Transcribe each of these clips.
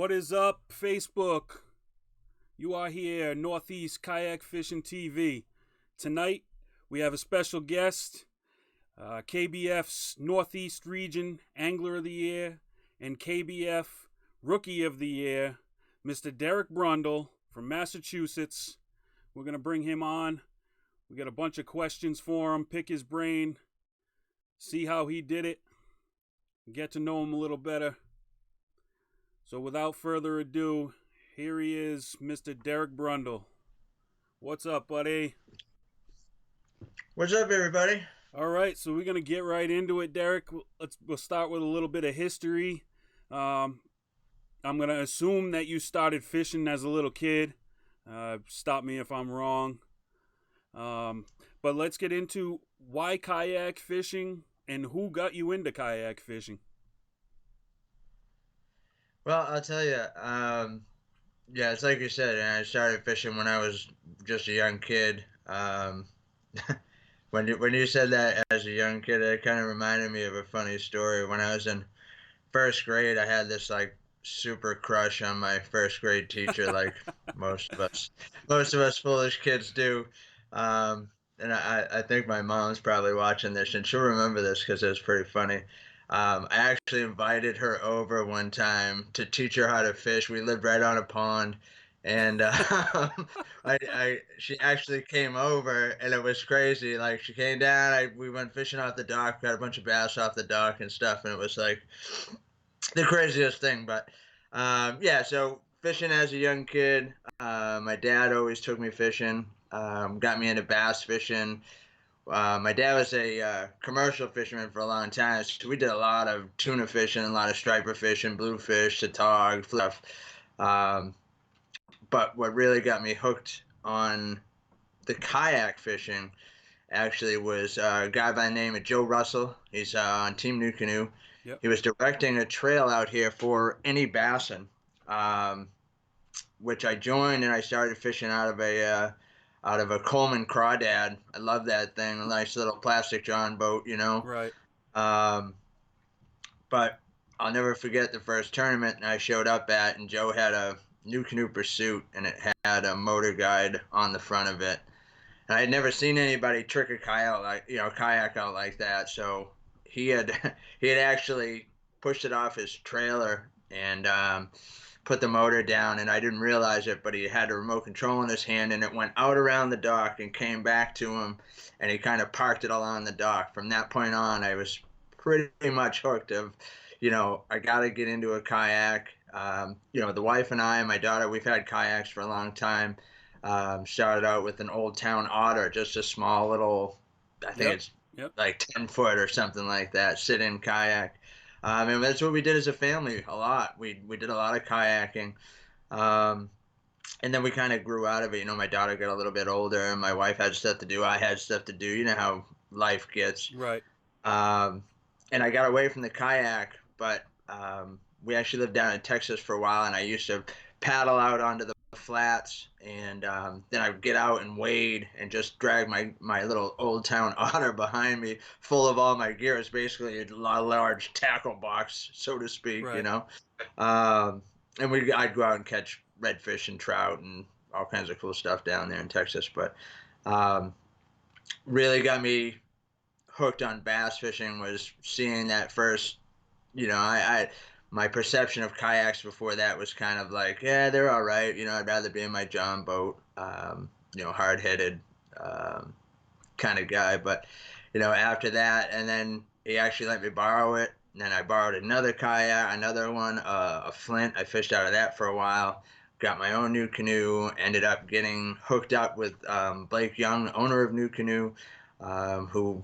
What is up, Facebook? You are here, Northeast Kayak Fishing TV. Tonight, we have a special guest, KBF's Northeast Region Angler of the Year and KBF Rookie of the Year, Mr. Derek Brundle from Massachusetts. We're going to bring him on. We got a bunch of questions for him, pick his brain, see how he did it, get to know him a little better. So without further ado, here he is, Mr. Derek Brundle. What's up, buddy? What's up, everybody? All right, so we're going to get right into it, Derek. We'll start with a little bit of history. I'm going to assume that you started fishing as a little kid. Stop me if I'm wrong. But let's get into why kayak fishing and who got you into kayak fishing. Well, I'll tell you, yeah, it's like you said, I started fishing when I was just a young kid. When you said that as a young kid, it kind of reminded me of a funny story. When I was in first grade, I had this like super crush on my first grade teacher, like most of us foolish kids do. And I think my mom's probably watching this, and she'll remember this because it was pretty funny. I actually invited her over one time to teach her how to fish. We lived right on a pond, and she actually came over, and it was crazy. Like she came down, we went fishing off the dock, got a bunch of bass off the dock and stuff, and it was like the craziest thing. But yeah, so fishing as a young kid, my dad always took me fishing, got me into bass fishing. My dad was a commercial fisherman for a long time, so we did a lot of tuna fishing, a lot of striper fishing, bluefish, tautog, stuff. Um, but what really got me hooked on the kayak fishing actually was a guy by the name of Joe Russell. He's on Team New Canoe. Yep. He was directing a trail out here for any bassin, um, which I joined, and I started fishing out of a Coleman crawdad. I love that thing, a nice little plastic John boat, you know. Right. Um, but I'll never forget the first tournament I showed up at, and Joe had a New Canoe Pursuit, and it had a motor guide on the front of it. And I had never seen anybody trick a kayak out like that. So he had he had actually pushed it off his trailer and put the motor down, and I didn't realize it, but he had a remote control in his hand, and it went out around the dock and came back to him, and he kind of parked it along the dock. From that point on, I was pretty much hooked. I got to get into a kayak. The wife and I and my daughter, we've had kayaks for a long time. Started out with an Old Town Otter, just a small little, I think it's like 10 foot or something like that, sit-in kayak. And that's what we did as a family a lot. We did a lot of kayaking. And then we kind of grew out of it. My daughter got a little bit older, and my wife had stuff to do. I had stuff to do. You know how life gets. Right. And I got away from the kayak, but we actually lived down in Texas for a while, and I used to paddle out onto the flats, and then I would get out and wade and just drag my little Old Town Otter behind me, full of all my gear. It's basically a large tackle box, so to speak, Right. And I'd go out and catch redfish and trout and all kinds of cool stuff down there in Texas. But really got me hooked on bass fishing was seeing that first. My perception of kayaks before that was kind of like, yeah, they're all right. I'd rather be in my John boat, hard-headed kind of guy. But, after that, and then he actually let me borrow it. And then I borrowed another kayak, another one, a Flint. I fished out of that for a while. Got my own New Canoe. Ended up getting hooked up with Blake Young, owner of New Canoe, who,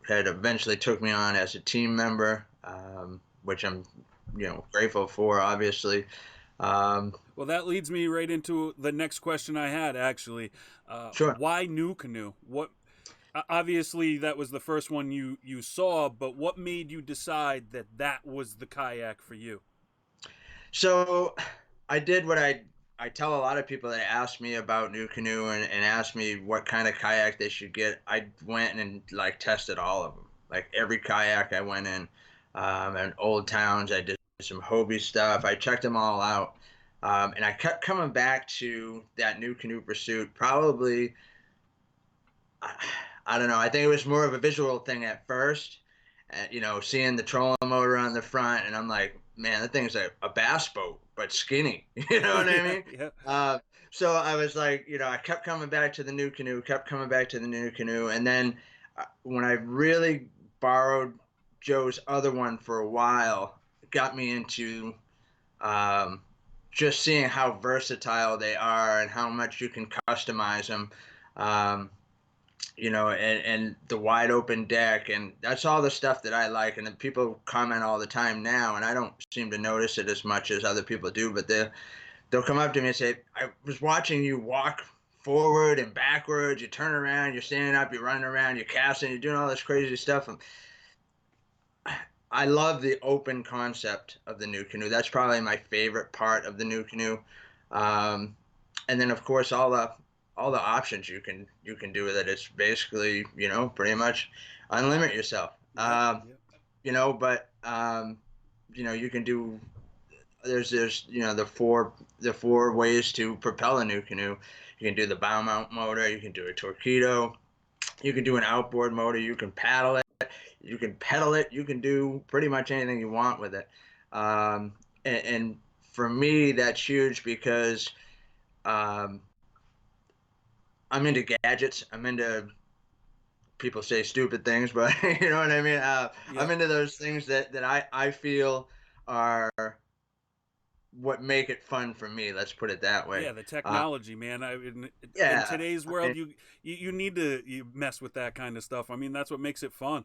had eventually took me on as a team member, which I'm grateful for, obviously. Well, that leads me right into the next question I had, actually. Sure. Why New Canoe? Obviously, that was the first one you saw, but what made you decide that was the kayak for you? So I did what I tell a lot of people that ask me about New Canoe and ask me what kind of kayak they should get. I went and tested all of them. Like every kayak I went in, and Old Towns, I did some Hobie stuff. I checked them all out. And I kept coming back to that new canoe pursuit. Probably, I don't know. I think it was more of a visual thing at first. Seeing the trolling motor on the front, and I'm like, man, that thing's a bass boat, but skinny. You know what I Yeah, mean? yeah. So I was like, I kept coming back to the new canoe, and then when I really borrowed Joe's other one for a while, it got me into um, just seeing how versatile they are and how much you can customize them. Um, and the wide open deck, and that's all the stuff that I like. And people comment all the time now, and I don't seem to notice it as much as other people do, but they'll come up to me and say, I was watching you walk forward and backwards, you turn around, you're standing up, you're running around, you're casting, you're doing all this crazy stuff. I love the open concept of the new canoe. That's probably my favorite part of the new canoe. Um, and then of course all the options you can do with it. It's basically pretty much unlimit yourself. Yep, yep. But you can do. There's the four ways to propel a new canoe. You can do the bow mount motor. You can do a torpedo. You can do an outboard motor. You can paddle it. You can pedal it. You can do pretty much anything you want with it. And for me, that's huge because um, I'm into gadgets. I'm into people say stupid things, but you know what I mean. I'm Yep. into those things that I feel are what make it fun for me. Let's put it that way. Yeah, the Uh, technology, man. In yeah, today's I world, mean, you need to mess with that kind of stuff. I mean, that's what makes it fun.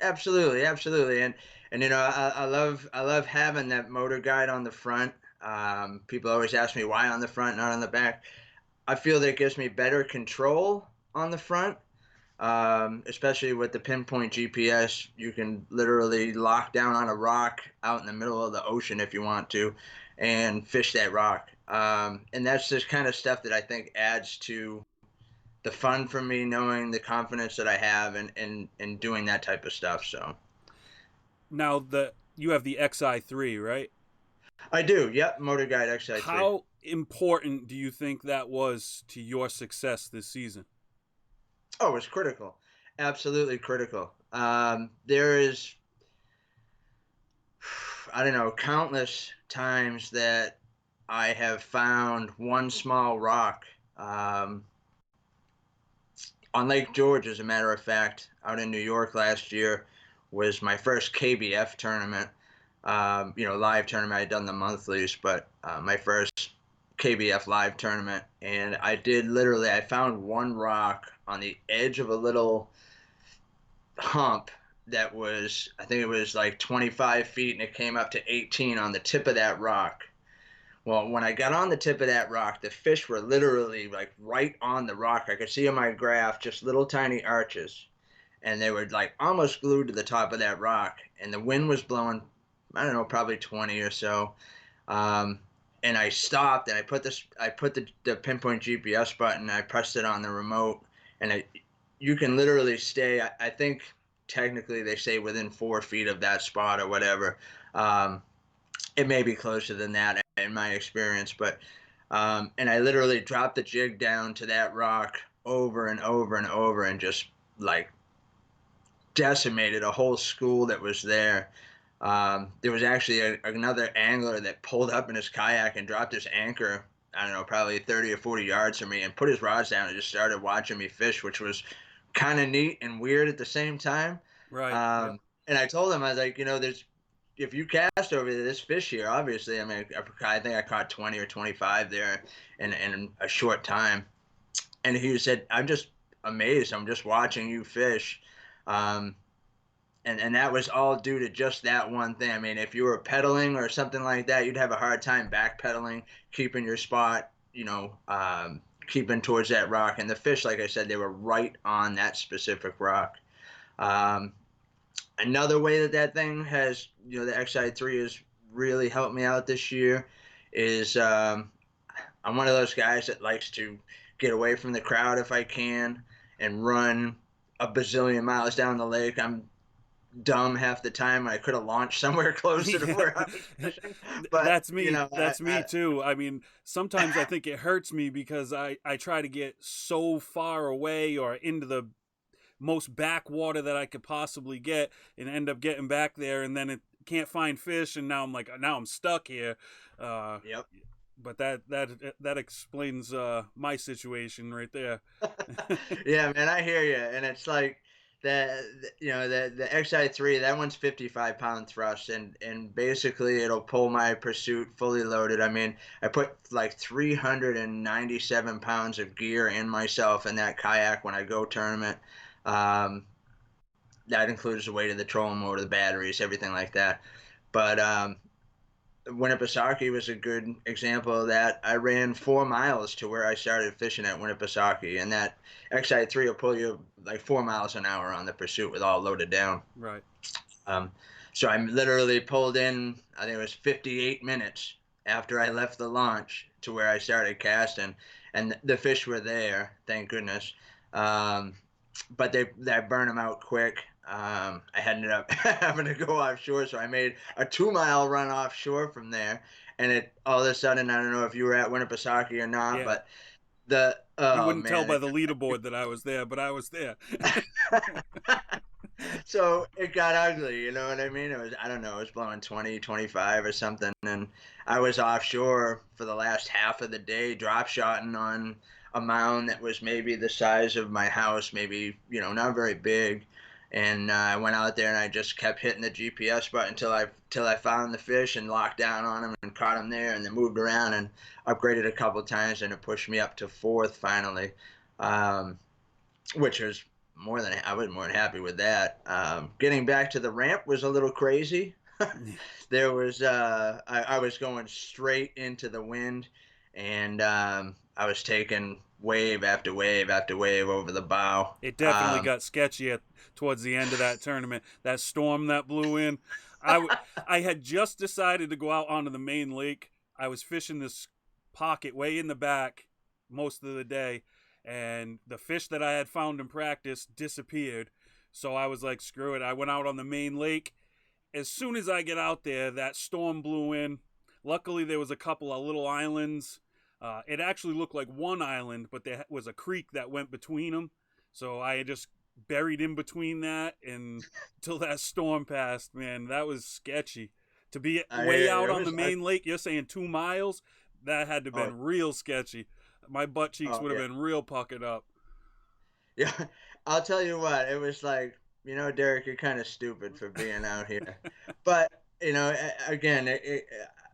absolutely, absolutely, and I love having that motor guide on the front. People always ask me why on the front, not on the back. I feel that it gives me better control on the front. Especially with the pinpoint GPS, you can literally lock down on a rock out in the middle of the ocean if you want to, and fish that rock. And that's just kind of stuff that I think adds to the fun for me, knowing the confidence that I have in doing that type of stuff. So Now you have the XI3, right? I do. Yep, Motor Guide XI3. How important do you think that was to your success this season? Oh, it's critical. Absolutely critical. There is, I don't know, countless times that I have found one small rock um, on Lake George, as a matter of fact, out in New York last year was my first KBF tournament. Live tournament. I'd done the monthlies, but my first KBF live tournament, and I found one rock on the edge of a little hump that was, I think it was like 25 feet, and it came up to 18 on the tip of that rock. Well, when I got on the tip of that rock, the fish were literally like right on the rock. I could see on my graph just little tiny arches, and they were like almost glued to the top of that rock. And the wind was blowing, I don't know, probably 20 or so. Um, and I stopped, and I put the pinpoint GPS button. I pressed it on the remote, and you can literally stay. I think technically they say within 4 feet of that spot or whatever. Um, it may be closer than that in my experience, but and I literally dropped the jig down to that rock over and over and over, and just like decimated a whole school that was there. There was actually another angler that pulled up in his kayak and dropped his anchor, I don't know, probably 30 or 40 yards from me, and put his rods down and just started watching me fish, which was kind of neat and weird at the same time. Right. Yep. And I told him, I was like, there's, if you cast over this fish here, obviously, I mean, I think I caught 20 or 25 there in a short time. And he said, I'm just amazed. I'm just watching you fish. Um, and that was all due to just that one thing. I mean, if you were pedaling or something like that, you'd have a hard time backpedaling, keeping your spot, keeping towards that rock. And the fish, like I said, they were right on that specific rock. Um, Another way that thing has, the XI3 has really helped me out this year is I'm one of those guys that likes to get away from the crowd if I can and run a bazillion miles down the lake. I'm dumb half the time. I could have launched somewhere closer to Yeah. where I was fishing. But, That's me. That's me too. I mean, sometimes I think it hurts me because I try to get so far away or into the most backwater that I could possibly get and end up getting back there, and then it can't find fish, and now I'm stuck here. yep. But that explains my situation right there. Yeah, man, I hear you. And it's like the XI3, that one's 55-pound thrust, and basically it'll pull my Pursuit fully loaded. I mean, I put like 397 pounds of gear in myself in that kayak when I go tournament. Um, that includes the weight of the trolling motor, the batteries, everything like that. But Winnipesaukee was a good example of that. I ran 4 miles to where I started fishing at Winnipesaukee, and that XI3 will pull you like 4 miles an hour on the Pursuit with all loaded down. Right. Um, so I literally pulled in, I think it was 58 minutes after I left the launch to where I started casting, and the fish were there, thank goodness. Um, but they burn them out quick. I ended up having to go offshore, so I made a 2 mile run offshore from there. And it all of a sudden, I don't know if you were at Winnipesaukee or not, Yeah. but You oh wouldn't tell man, by the leaderboard that I was there, but I was there. so it got ugly, you know what I mean? It was, I don't know, it was blowing 20, 25 or something. And I was offshore for the last half of the day, drop shotting on a mound that was maybe the size of my house, maybe, not very big. And I went out there and I just kept hitting the GPS button till I found the fish and locked down on them and caught them there, and then moved around and upgraded a couple times, and it pushed me up to fourth finally. Um, which was I was more than happy with that. Getting back to the ramp was a little crazy. There was I was going straight into the wind, and I was taking wave after wave after wave over the bow. It definitely got sketchy towards the end of that tournament. That storm that blew in. I had just decided to go out onto the main lake. I was fishing this pocket way in the back most of the day, and the fish that I had found in practice disappeared. So I was like, screw it. I went out on the main lake. As soon as I get out there, that storm blew in. Luckily, there was a couple of little islands. It actually looked like one island, but there was a creek that went between them. So I just buried in between that until that storm passed. Man, that was sketchy. To be way out on the main lake, you're saying 2 miles? That had to have Oh, been real sketchy. My butt cheeks oh would have yeah, been real puckered up. yeah. I'll tell you what, it was like, Derek, you're kind of stupid for being out here, but again,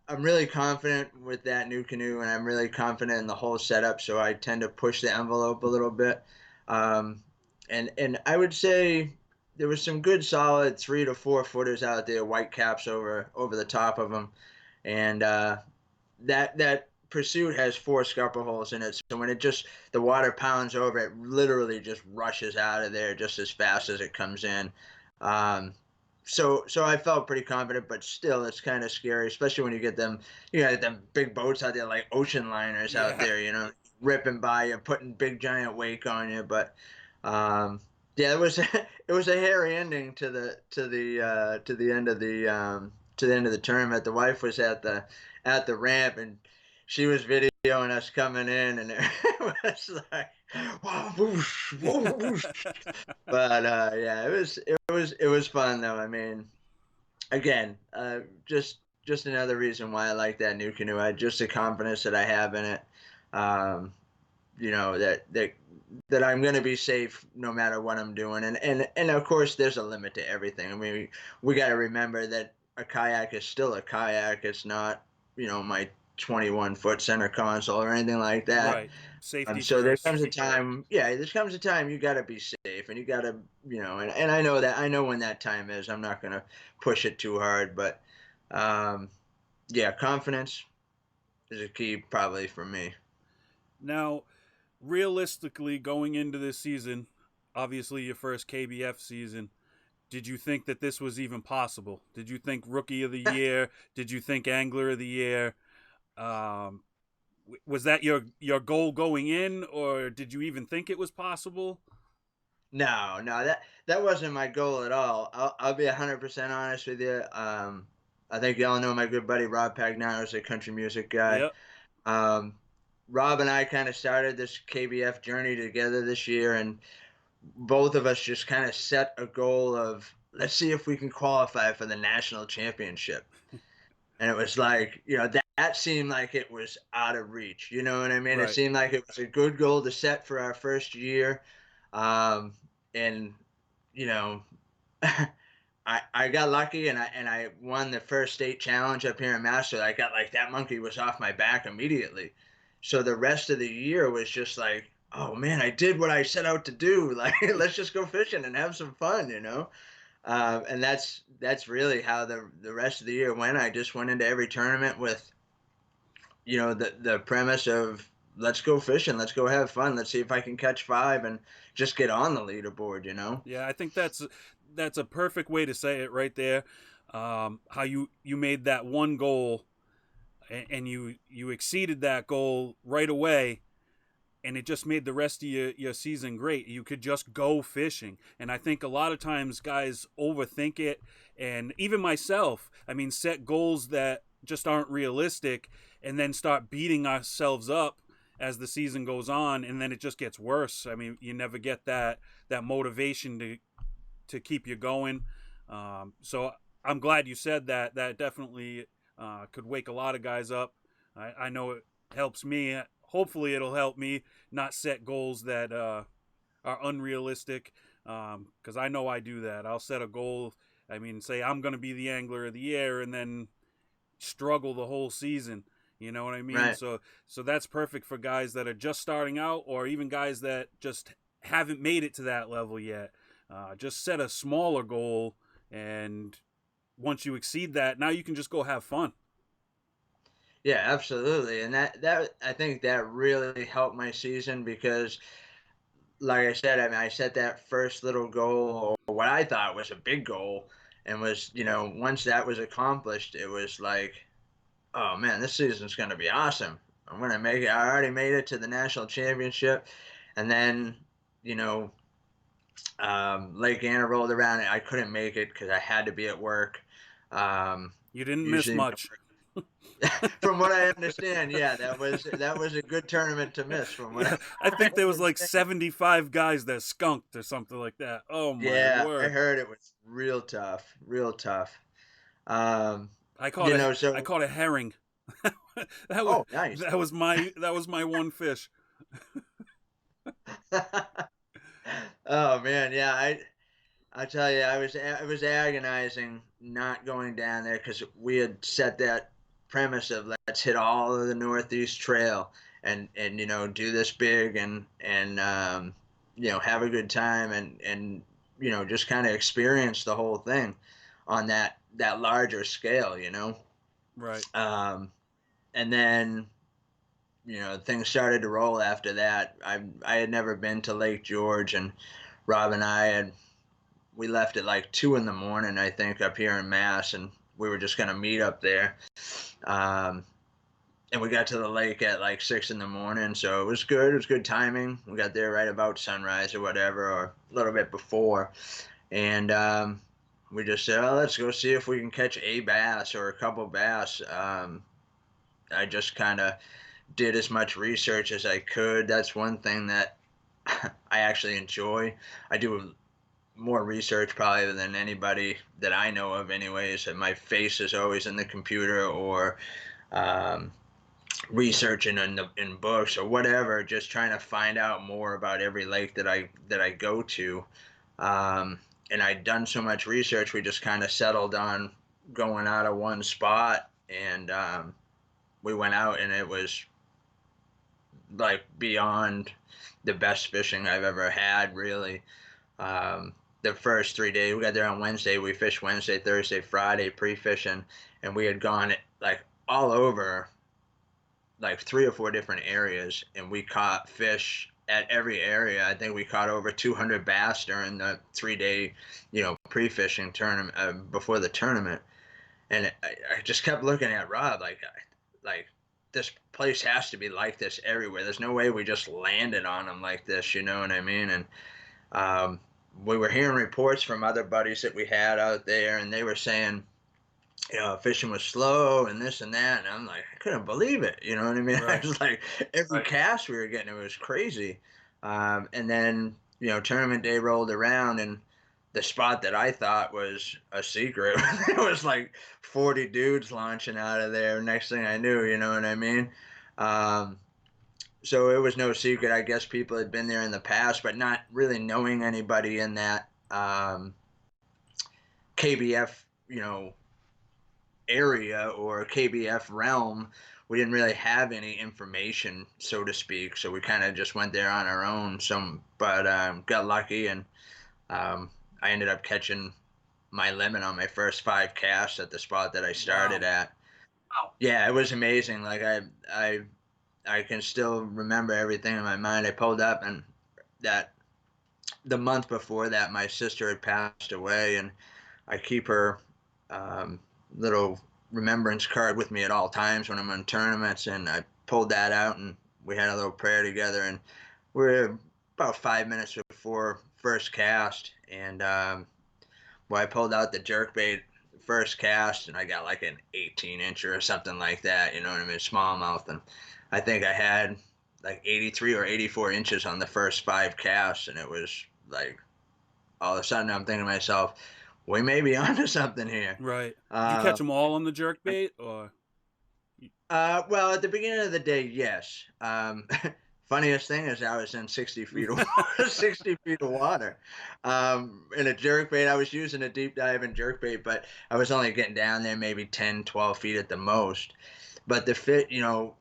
I'm really confident with that new canoe, and I'm really confident in the whole setup. So I tend to push the envelope a little bit, um, and I would say there was some good solid 3 to 4 footers out there, white caps over the top of them, and that Pursuit has 4 scupper holes in it. So when the water pounds over, it literally just rushes out of there just as fast as it comes in. Um, so I felt pretty confident, but still, it's kind of scary, especially when you got them big boats out there like ocean liners out Yeah. there, ripping by you, putting big giant wake on you. But um, yeah, it was a hairy ending to the end of the tournament. The wife was at the ramp, and she was videoing us coming in, and it was like, whoa, whoosh, whoa, whoosh. But yeah, it was fun though. I mean, again, just another reason why I like that new canoe. Just the confidence that I have in it. Um, that I'm going to be safe no matter what I'm doing, and of course there's a limit to everything. I mean, we got to remember that a kayak is still a kayak. It's not my 21-foot center console or anything like that. Right. Safety So there first. comes a time, yeah, there comes a time you got to be safe, and you got to, and I know when that time is. I'm not going to push it too hard, but yeah, confidence is a key probably for me. Now, realistically, going into this season, obviously your first KBF season, did you think that this was even possible? Did you think Rookie of the Year? Did you think Angler of the Year? Um, was that your goal going in, or did you even think it was possible? No, that wasn't my goal at all. I'll be 100% honest with you. I think y'all know my good buddy Rob Pagnano is a country music guy. Yep. Um, Rob and I kind of started this KBF journey together this year, and both of us just kind of set a goal of let's see if we can qualify for the national championship. And it was like, that seemed like it was out of reach. You know what I mean? It Right. seemed like it was a good goal to set for our first year. Um, and, you know, I got lucky and I won the first state challenge up here in Master. I got like that monkey was off my back immediately. So the rest of the year was just like, oh man, I did what I set out to do. Like, let's just go fishing and have some fun. And that's really how the rest of the year went. I just went into every tournament with, the premise of let's go fishing, let's go have fun, let's see if I can catch five and just get on the leaderboard. Yeah, I think that's a perfect way to say it right there. How you made that one goal, and you exceeded that goal right away, and it just made the rest of your season great. You could just go fishing. And I think a lot of times guys overthink it, and even myself, I mean, set goals that just aren't realistic and then start beating ourselves up as the season goes on, and then it just gets worse. I mean, you never get that motivation to keep you going. So I'm glad you said that. That definitely could wake a lot of guys up. I know it helps me. Hopefully, it'll help me not set goals that are unrealistic. Because I know I do that. I'll set a goal. I mean, say I'm going to be the angler of the year, and then struggle the whole season. You know what I mean? Right. So that's perfect for guys that are just starting out, or even guys that just haven't made it to that level yet. Just set a smaller goal, and once you exceed that, now you can just go have fun. Yeah, absolutely. And that I think that really helped my season because like I said, I mean I set that first little goal or what I thought was a big goal and was, once that was accomplished, it was like, oh man, this season's gonna be awesome. I'm gonna make it. I already made it to the national championship. And then, you know, Lake Anna rolled around and I couldn't make it because I had to be at work. You didn't miss Usually much. from what I understand, yeah, that was a good tournament to miss. From what Yeah, I I think there was like understand, 75 guys that skunked or something like that. Oh my yeah, I word! heard it was real tough, real tough. Um, I caught you a know, I so caught a herring. that was oh, nice. that was my one fish. Oh man, yeah, I tell you, I was agonizing not going down there because we had set that premise of let's hit all of the Northeast Trail and do this big and have a good time and just kind of experience the whole thing on that larger scale. Right. Um, and then things started to roll after that. I had never been to Lake George, and Rob and I had we left at like 2 in the morning, I think, up here in Mass, and we were just gonna meet up there. Um, and we got to the lake at like 6 in the morning, so it was good. It was good timing. We got there right about sunrise or whatever, or a little bit before, and we just said, "Oh, let's go see if we can catch a bass or a couple bass." I just kind of did as much research as I could. That's one thing that I actually enjoy. I do more research probably than anybody that I know of, anyways. And my face is always in the computer or um, researching in books or whatever, just trying to find out more about every lake that I go to. Um, and I'd done so much research, we just kind of settled on going out of one spot, and we went out, and it was like beyond the best fishing I've ever had, really. The first 3 days. We got there on Wednesday. We fished Wednesday, Thursday, Friday pre-fishing, and we had gone like all over, like 3 or 4 different areas, and we caught fish at every area. I think we caught over 200 bass during the 3 day, pre-fishing tournament before the tournament, and I just kept looking at Rob like this place has to be like this everywhere. There's no way we just landed on them like this, you know what I mean? And we were hearing reports from other buddies that we had out there, and they were saying, fishing was slow and this and that. And I'm like, I couldn't believe it. You know what I mean? I Right. was like, every cast we were getting, it was crazy. And then, tournament day rolled around, and the spot that I thought was a secret, it was like 40 dudes launching out of there. Next thing I knew, you know what I mean? Um, so it was no secret. I guess people had been there in the past, but not really knowing anybody in that KBF, area or KBF realm. We didn't really have any information, so to speak. So we kind of just went there on our own. But got lucky, and I ended up catching my limit on my first 5 casts at the spot that I started Wow. at. Yeah, it was amazing. Like I can still remember everything in my mind. I pulled up, and that the month before that, my sister had passed away, and I keep her um, little remembrance card with me at all times when I'm in tournaments, and I pulled that out, and we had a little prayer together, and we're about 5 minutes before first cast, and I pulled out the jerkbait first cast, and I got like an 18-incher or something like that, you know what I mean, smallmouth, and I think I had like 83 or 84 inches on the first 5 casts, and it was like all of a sudden I'm thinking to myself, we may be onto something here. Right. Did you catch them all on the jerkbait, or? Well, at the beginning of the day, yes. Funniest thing is I was in 60 feet of 60 feet of water. In a jerkbait, I was using a deep dive in jerkbait, but I was only getting down there maybe 10, 12 feet at the most. But the fit,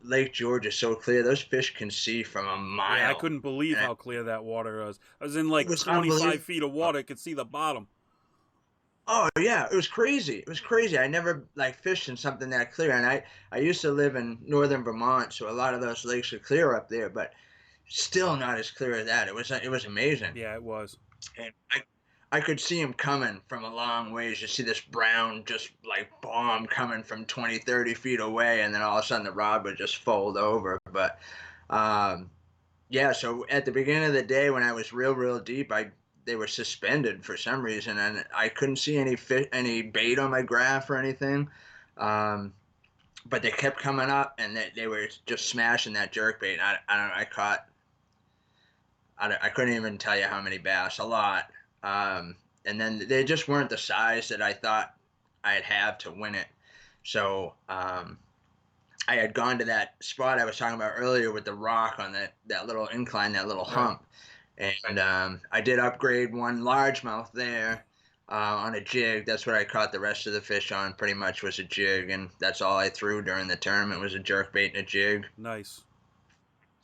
Lake George is so clear; those fish can see from a Yeah, I mile. couldn't believe And how clear that water was. I was in it like was 25 unbelievable. feet of water. I could see the bottom. Oh yeah, it was crazy. It was crazy. I never like fished in something that clear, and I used to live in northern Vermont, so a lot of those lakes are clear up there, but still not as clear as that. It was amazing, Yeah, it was. and I could see him coming from a long ways. You see this brown just like bomb coming from 20, 30 feet away, and then all of a sudden the rod would just fold over. But um, yeah, so at the beginning of the day when I was real deep, they were suspended for some reason, and I couldn't see any bait on my graph or anything. Um, but they kept coming up, and they were just smashing that jerkbait. I don't know, I couldn't even tell you how many bass, a lot. And then they just weren't the size that I thought I'd have to win it. So I had gone to that spot I was talking about earlier with the rock on that little incline, that little Right. hump. And I did upgrade one largemouth there on a jig. That's what I caught the rest of the fish on, pretty much was a jig. And that's all I threw during the tournament was a jerkbait and a jig. Nice.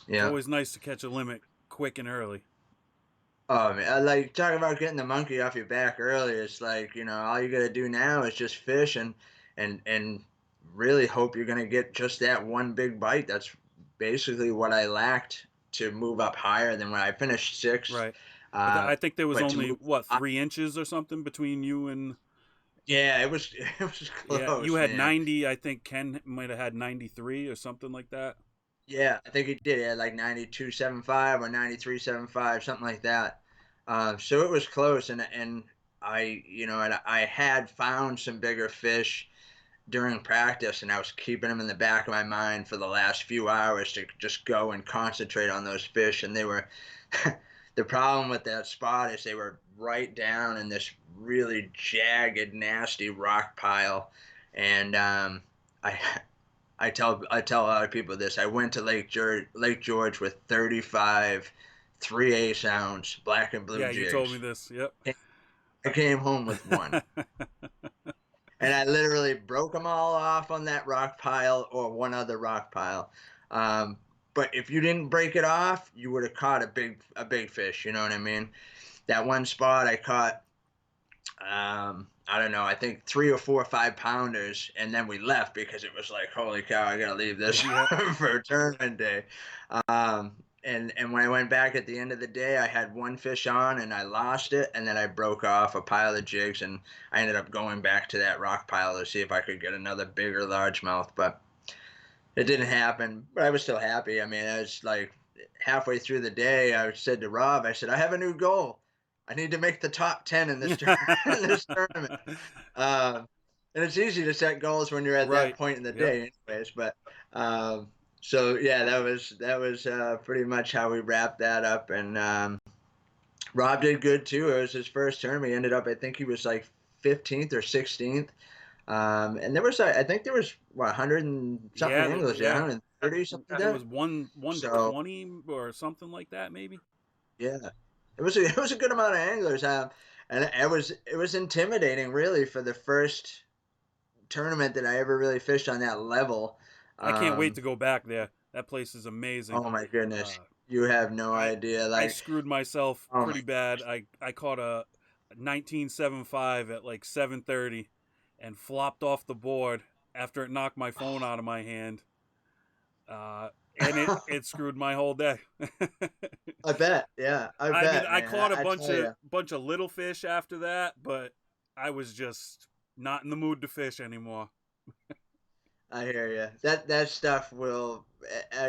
It's Yeah. always nice to catch a limit quick and early. Oh, man, I like talking about getting the monkey off your back early. It's like, all you got to do now is just fish and really hope you're going to get just that one big bite. That's basically what I lacked to move up higher than when I finished sixth. Right. I think there was But to only, move, what, 3 inches or something between you and. yeah, it was it was Yeah, you close, had man. 90. I think Ken might have had 93 or something like that. Yeah, I think he did. He had like 92.75 or 93.75, something like that. So it was close, and I had found some bigger fish during practice, and I was keeping them in the back of my mind for the last few hours to just go and concentrate on those fish. And they were the problem with that spot is they were right down in this really jagged, nasty rock pile, and I I tell a lot of people this. I went to Lake George with 35 3/8 ounce black and blue Yeah, you told me jigs. this. Yep. I came home with one, and I literally broke them all off on that rock pile or one other rock pile. Um, but if you didn't break it off, you would have caught a big fish. You know what I mean? That one spot I caught, I don't know, I think 3 or 4 5 pounders, and then we left because it was like, holy cow, I gotta leave this Yep. for tournament day. Um, and when I went back at the end of the day, I had one fish on and I lost it, and then I broke off a pile of jigs, and I ended up going back to that rock pile to see if I could get another bigger largemouth, but it didn't happen. But I was still happy. I mean, I was like halfway through the day, I said to Rob, I said, I have a new goal. I need to make the top 10 in this, in this tournament. And it's easy to set goals when you're at that Right. point in the Yep. day anyways. But so yeah, that was pretty much how we wrapped that up. And Rob did good too. It was his first tournament. He ended up, I think he was like 15th or 16th. And there was, I think there was, what, 100 and something Yeah, anglers, yeah, yeah. 130, something I like think it that. was 120 or something like that, maybe. Yeah, it was a good amount of anglers. And it was intimidating really for the first tournament that I ever really fished on that level. I can't wait Um, to go back there. That place is amazing. oh my goodness, Uh, you have no I idea. I Like, screwed myself oh my, pretty bad. I caught a 1975 at like 7:30 and flopped off the board after it knocked my phone out of my hand. And it screwed my whole day. I bet, yeah, I I mean, bet, I man. caught a I tell you, bunch of little fish after that, but I was just not in the mood to fish anymore. I hear you. That stuff will,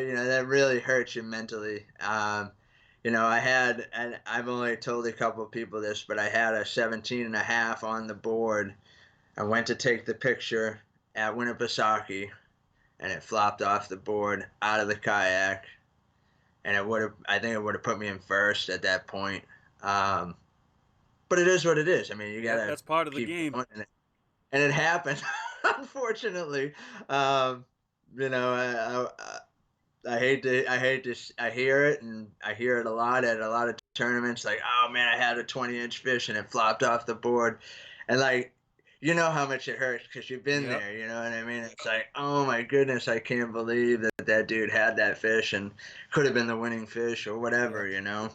you know, that really hurts you mentally. You know, and I've only told a couple of people this, but I had a 17 and a half on the board. I went to take the picture at Winnipesaukee, and it flopped off the board out of the kayak, and I think it would have put me in first at that point. Um, but it is what it is. I mean, you Yep, gotta that's part of the keep game. going, and it happened, unfortunately. Um, you know, I hear it, and I hear it a lot at a lot of tournaments. Like, oh man, I had a 20-inch fish and it flopped off the board, and like, you know how much it hurts because you've been Yep. there. You know what I mean? It's like, oh my goodness, I can't believe that dude had that fish and could have been the winning fish or Yeah. whatever. You know?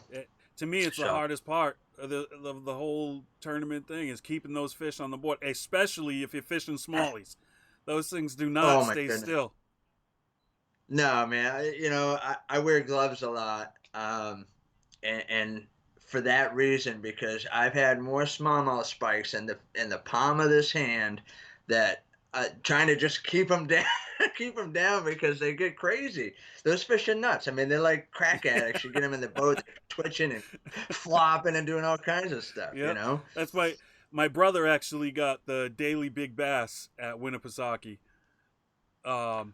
To me, it's the So, hardest part of the whole tournament thing is keeping those fish on the board, especially if you're fishing smallies. Those things do not oh my stay goodness. still. No, man. You know, I wear gloves a lot, and for that reason, because I've had more smallmouth spikes in the palm of this hand that trying to just keep them down, keep them down because they get crazy. Those fish are nuts. I mean, they're like crack addicts. You get them in the boat, they're twitching and flopping and doing all kinds of stuff. You Yep. know? That's my brother actually got the daily big bass at Winnipesaukee.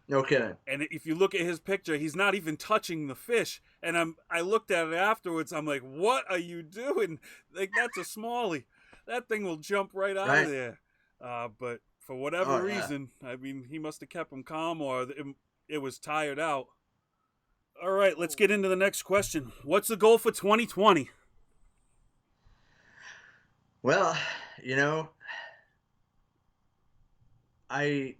No kidding. And if you look at his picture, he's not even touching the fish. And I looked at it afterwards. I'm like, what are you doing? Like, that's a smallie. That thing will jump right out of Right? there. But for whatever Oh yeah. reason, I mean, he must have kept him calm, or it was tired out. All right, let's get into the next question. What's the goal for 2020? Well, you know, I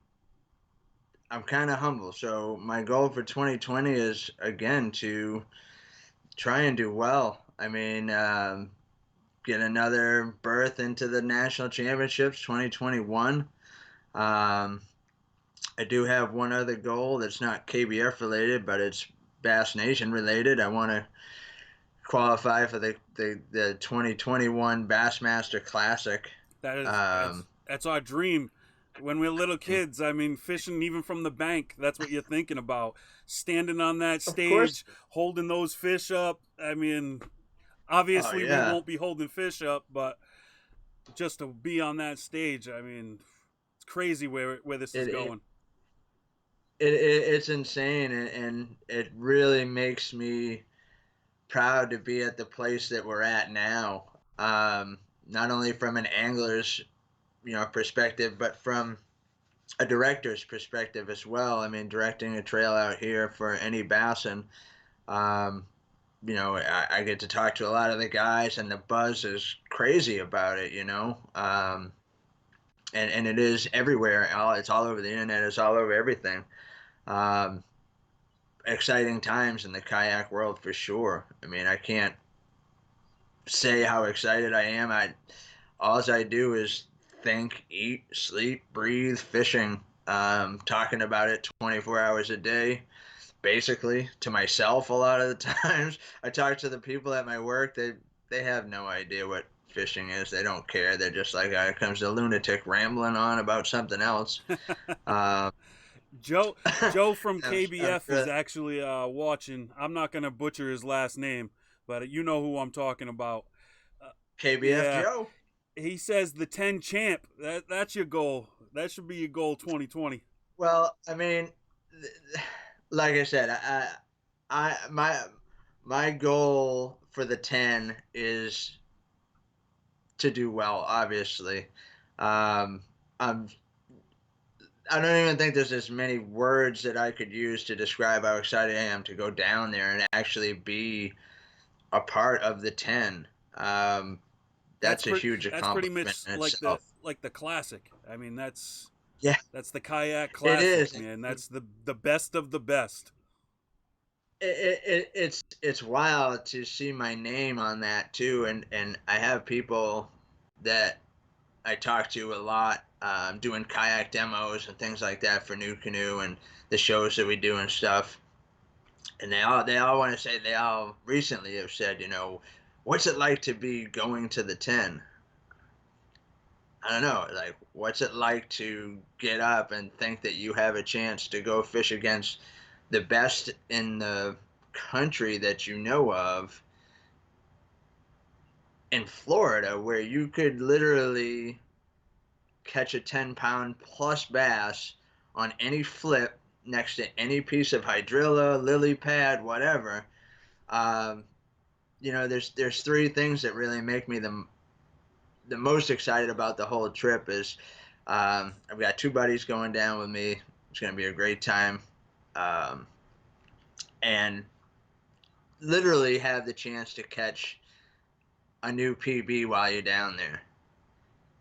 I'm kind of humble. So my goal for 2020 is again to try and do well. I mean, get another berth into the national championships 2021. Um, I do have one other goal that's not KBF related, but it's Bass Nation related. I want to qualify for the 2021 Bassmaster Classic. That is Um, that's our dream. When we're little kids, I mean, fishing even from the bank, that's what you're thinking about. Standing on that of course. stage, holding those fish up. I mean, Oh obviously we yeah. won't be holding fish up, but just to be on that stage, I mean, it's crazy where this is It, it going. it's insane, and it really makes me proud to be at the place that we're at now. Not only from an angler's, you know, perspective, but from a director's perspective as well. I mean, directing a trail out here for any bassin. Um, you know, I get to talk to a lot of the guys, and the buzz is crazy about it. You know, and it is everywhere. It's all over the internet. It's all over everything. Um, Exciting times in the kayak world for sure. I mean, I can't say how excited I am. All I do is think, eat, sleep, breathe, fishing. Talking about it 24 hours a day, basically to myself. A lot of the times, I talk to the people at my work. They have no idea what fishing is. They don't care. They're just like, here comes the lunatic rambling on about something else. Um, Joe from I'm KBF is sure. actually watching. I'm not gonna butcher his last name, but you know who I'm talking about. KBF Yeah. Joe. He says the 10 champ. That's your goal. That should be your goal 2020. Well, I mean, like I said, my goal for the 10 is to do well. Obviously, um, I'm. I don't even think there's as many words that I could use to describe how excited I am to go down there and actually be a part of the 10. Um, That's that's a pretty. huge That's pretty accomplishment much in like itself. the classic. I mean, Yeah, that's the kayak it classic, is. man. That's the best of the best. It's wild to see my name on that too, and I have people that I talk to a lot, doing kayak demos and things like that for New Canoe and the shows that we do and stuff. And they all want to say, they all recently have said, what's it like to be going to the 10? I don't know, like, what's it like to get up and think that you have a chance to go fish against the best in the country that you know of in Florida, where you could literally catch a 10-pound plus bass on any flip next to any piece of hydrilla, lily pad, whatever. Um, there's three things that really make me the most excited about the whole trip. Is I've got two buddies going down with me. It's going to be a great time, um, and literally have the chance to catch a new PB while you're down there.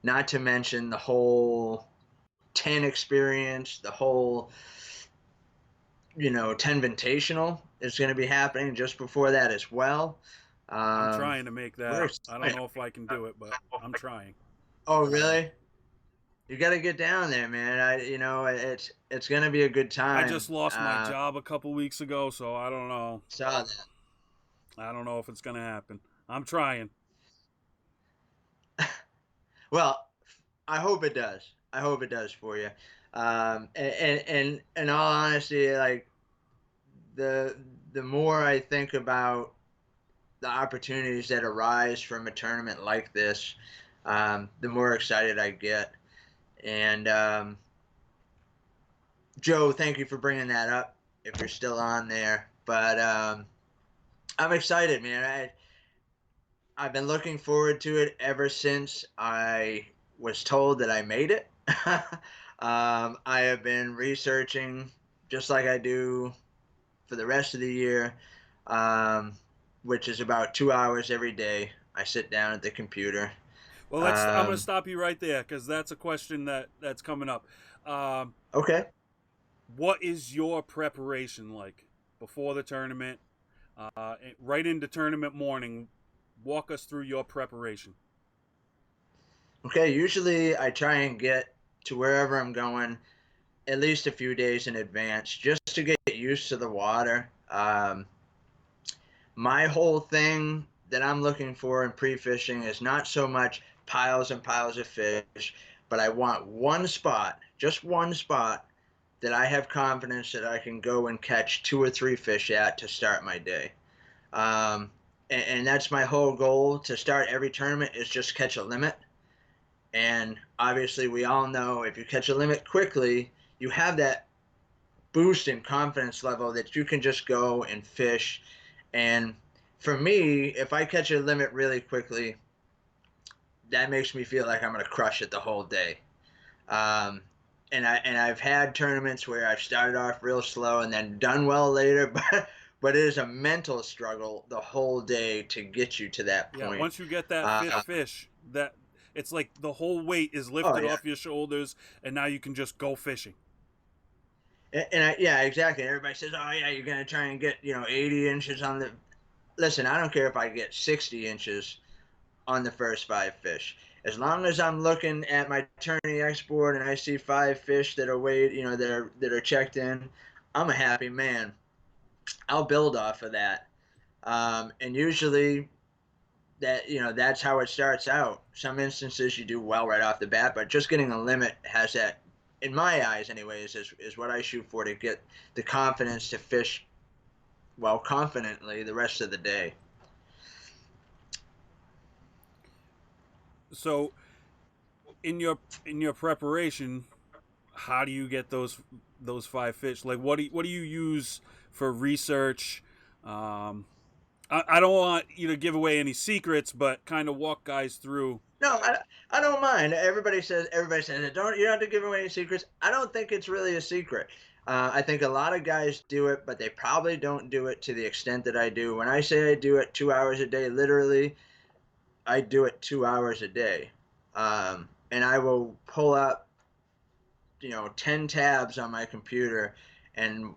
Not to mention the whole 10 experience, the whole 10 Invitational is going to be happening just before that as well. I'm Um, trying to make we're that. I don't know if I can do it, but I'm trying. Oh, really? You got to get down there, man. It's going to be a good I time. just lost my job a couple weeks ago, so I don't know. Saw that. I don't know if it's gonna happen. I'm trying. Well, I hope it does. I hope it does for you. And in all honesty, like the the more I think about the opportunities that arise from a tournament like this, the more excited I get. And Joe, thank you for bringing that up. If you're still on there, but I'm excited, man. I've been looking forward to it ever since I was told that I made it. I have been researching just like I do for the rest of the year, um, which is about 2 hours every day. I sit down at the computer. Well, I'm gonna Um, stop you right there because that's a question that's coming up. Um, okay. what is your preparation like before the tournament? Right into tournament morning. Walk us through your preparation. Okay. Usually I try and get to wherever I'm going at least a few days in advance just to get used to the water. My whole thing that I'm looking for in pre-fishing is not so much piles and piles of fish, but I want one spot, just one spot that I have confidence that I can go and catch two or three fish at to start my day. Um, and that's my whole goal to start every tournament is just catch a limit. And obviously, we all know if you catch a limit quickly, you have that boost in confidence level that you can just go and fish. And for me, if I catch a limit really quickly, that makes me feel like I'm going to crush it the whole day. Um, and I've had tournaments where I've started off real slow and then done well later, but it is a mental struggle the whole day to get you to that Yeah, point. once you get that fifth Uh, fish, that it's like the whole weight is oh lifted yeah, off your shoulders, and now you can just go fishing. yeah, exactly. Everybody says, "Oh yeah, you're gonna try and get 80 inches on the." Listen, I don't care if I get 60 inches on the first five fish. As long as I'm looking at my tourney export and I see five fish that are weighed, that are checked in, I'm a happy man. I'll build off of that. And usually that's how it starts out. Some instances you do well right off the bat, but just getting a limit has that, in my eyes anyways, is what I shoot for to get the confidence to fish well confidently the rest of the day. So in your preparation, how do you get those five fish? Like what do you use for research? Um, I don't want you to give away any secrets, but kind of walk guys through. No, I don't mind. Everybody says it. Don't, you don't have to give away any secrets. I don't think it's really a secret. I think a lot of guys do it, but they probably don't do it to the extent that I do. When I say I do it 2 hours a day, literally, I do it 2 hours a day. And I will pull up, 10 tabs on my computer and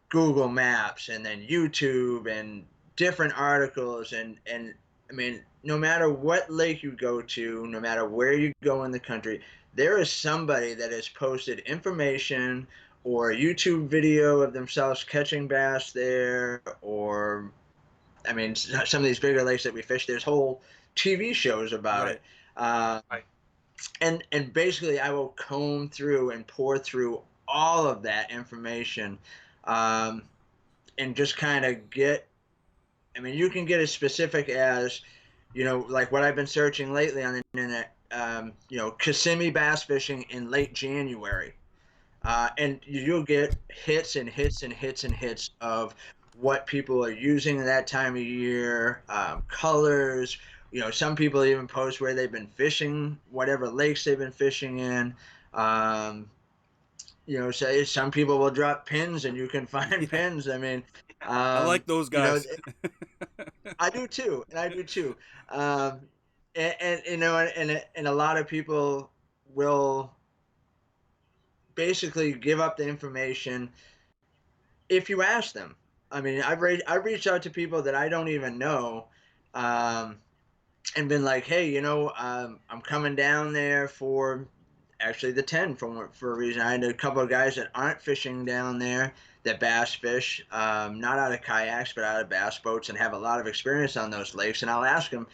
Google Maps and then YouTube and different articles. And I mean, no matter what lake you go to, no matter where you go in the country, there is somebody that has posted information or a YouTube video of themselves catching bass there, or I mean, some of these bigger lakes that we fish, there's whole TV shows about Right. it. Right. And basically, I will comb through and pour through all of that information, um, and just kind of get. I mean, you can get as specific as, like what I've been searching lately on the internet. Kissimmee bass fishing in late January. And you'll get hits and hits and hits and hits of what people are using at that time of year, colors. Some people even post where they've been fishing, whatever lakes they've been fishing in. Um, say some people will drop pins and you can find Yeah. pins. I mean, I like those guys. I do too, and I do too. Um, and a lot of people will basically give up the information if you ask them. I mean, I've reached out to people that I don't even know, um, and been like, hey, I'm coming down there for actually the 10 for a reason. I had a couple of guys that aren't fishing down there that bass fish, not out of kayaks but out of bass boats, and have a lot of experience on those lakes. And I'll ask them,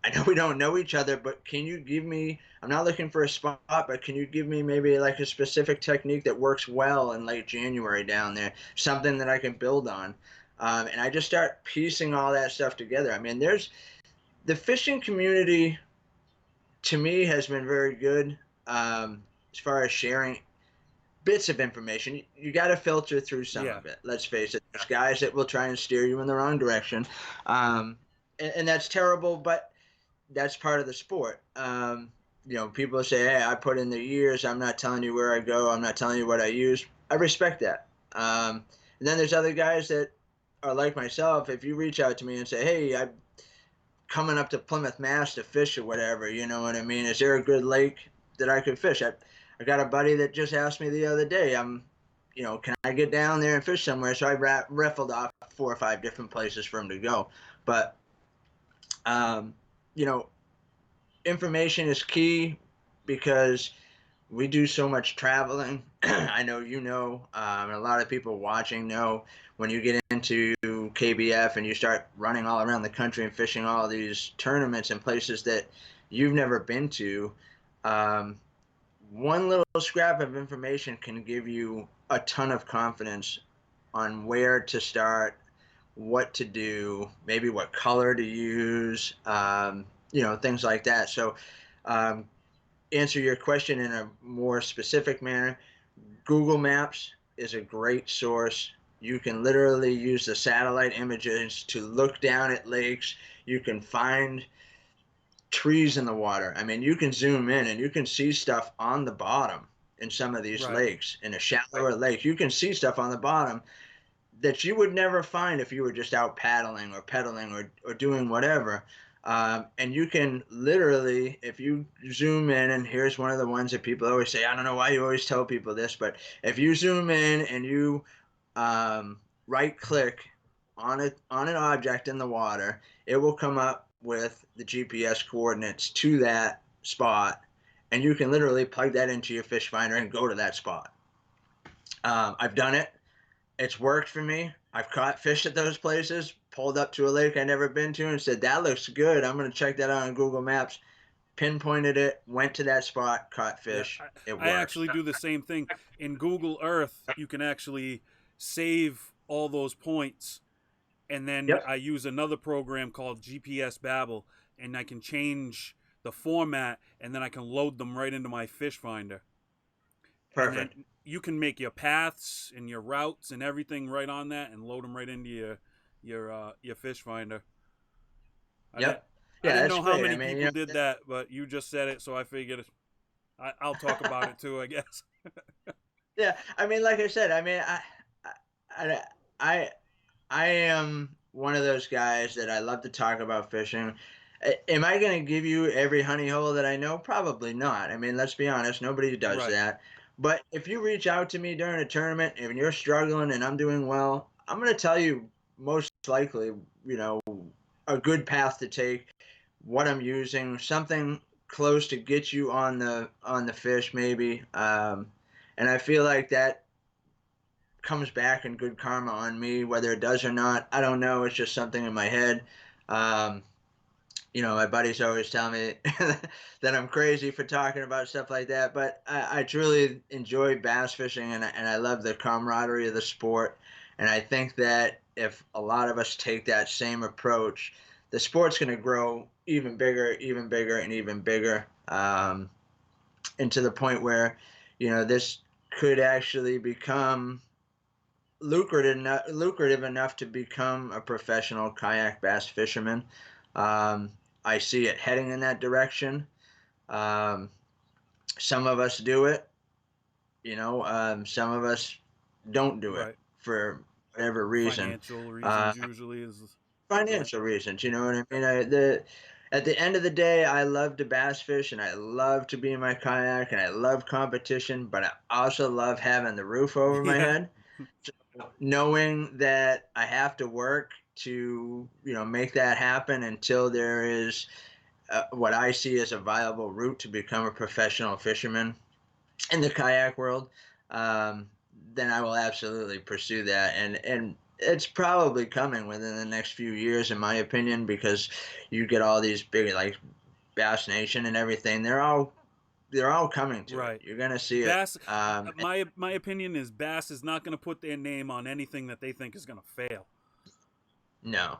I know we don't know each other, but can you give me, I'm not looking for a spot, but can you give me maybe like a specific technique that works well in late January down there, something that I can build on? And I just start piecing all that stuff together. I mean, the fishing community to me has been very good, as far as sharing bits of information. You got to filter through some Yeah. of it. Let's face it. There's guys that will try and steer you in the wrong direction. And that's terrible, but that's part of the sport. People say, hey, I put in the years. I'm not telling you where I go. I'm not telling you what I use. I respect that. And then there's other guys that are like myself. If you reach out to me and say, hey, I'm coming up to Plymouth, Mass to fish or whatever, you know what I mean? Is there a good lake that I could fish? I got a buddy that just asked me the other day, can I get down there and fish somewhere? So I riffled off 4 or 5 different places for him to go. But, um, you know, information is key because we do so much traveling. I know and a lot of people watching know when you get into KBF and you start running all around the country and fishing all these tournaments in places that you've never been to. Um, one little scrap of information can give you a ton of confidence on where to start, what to do, maybe what color to use, things like that. So, um, answer your question in a more specific manner, Google Maps is a great source. You can literally use the satellite images to look down at lakes. You can find trees in the water. I mean, you can zoom in and you can see stuff on the bottom in some of these Right. lakes. In a shallower lake, you can see stuff on the bottom that you would never find if you were just out paddling or pedaling or doing whatever. And you can literally, if you zoom in, and here's one of the ones that people always say, I don't know why you always tell people this, but if you zoom in and you right click on an object in the water, it will come up with the GPS coordinates to that spot, and you can literally plug that into your fish finder and go to that spot. I've done it. It's worked for me. I've caught fish at those places, pulled up to a lake I never been to and said, that looks good. I'm going to check that out on Google Maps. Pinpointed it, went to that spot, caught Yeah. fish. It I works. actually do the same thing. In Google Earth, you can actually save all those points, and then Yep. I use another program called GPS Babel, and I can change the format, and then I can load them right into my fish finder. And then Perfect. you can make your paths and your routes and everything right on that, and load them right into your fish finder. Yep. I Yeah, didn't that's know how great. I many mean, people did that, but you just said it, so I figured I'll talk about it too, I guess. yeah. I mean, like I said, I mean, I, I, I am one of those guys that I love to talk about fishing. Am I going to give you every honey hole that I know? Probably not. I mean, let's be honest, nobody does Right. that. But if you reach out to me during a tournament and you're struggling and I'm doing well, I'm going to tell you most likely, you know, a good path to take, what I'm using, something close to get you on the fish maybe. And I feel like that comes back in good karma on me, whether it does or not. I don't know. It's just something in my head. Um, you know, my buddies always tell me that I'm crazy for talking about stuff like that, but I truly enjoy bass fishing, and I love the camaraderie of the sport. And I think that if a lot of us take that same approach, the sport's going to grow even bigger, even bigger, and even bigger, and to the point where, you know, this could actually become lucrative enough to become a professional kayak bass fisherman. Um, I see it heading in that direction. Um, some of us do it, you know. Some of us don't do it Right. for whatever reason. Financial Uh, reasons usually is. Yeah. Financial reasons, you know what I mean. At the end of the day, I love to bass fish and I love to be in my kayak and I love competition, but I also love having the roof over my Yeah. head. Knowing that I have to work to, you know, make that happen until there is what I see as a viable route to become a professional fisherman in the kayak world, um, then I will absolutely pursue that. And it's probably coming within the next few years, in my opinion, because you get all these big like Bass Nation and everything. They're all coming to it. Right. You're gonna see it. Bass. My opinion is Bass is not going to put their name on anything that they think is going to fail. No.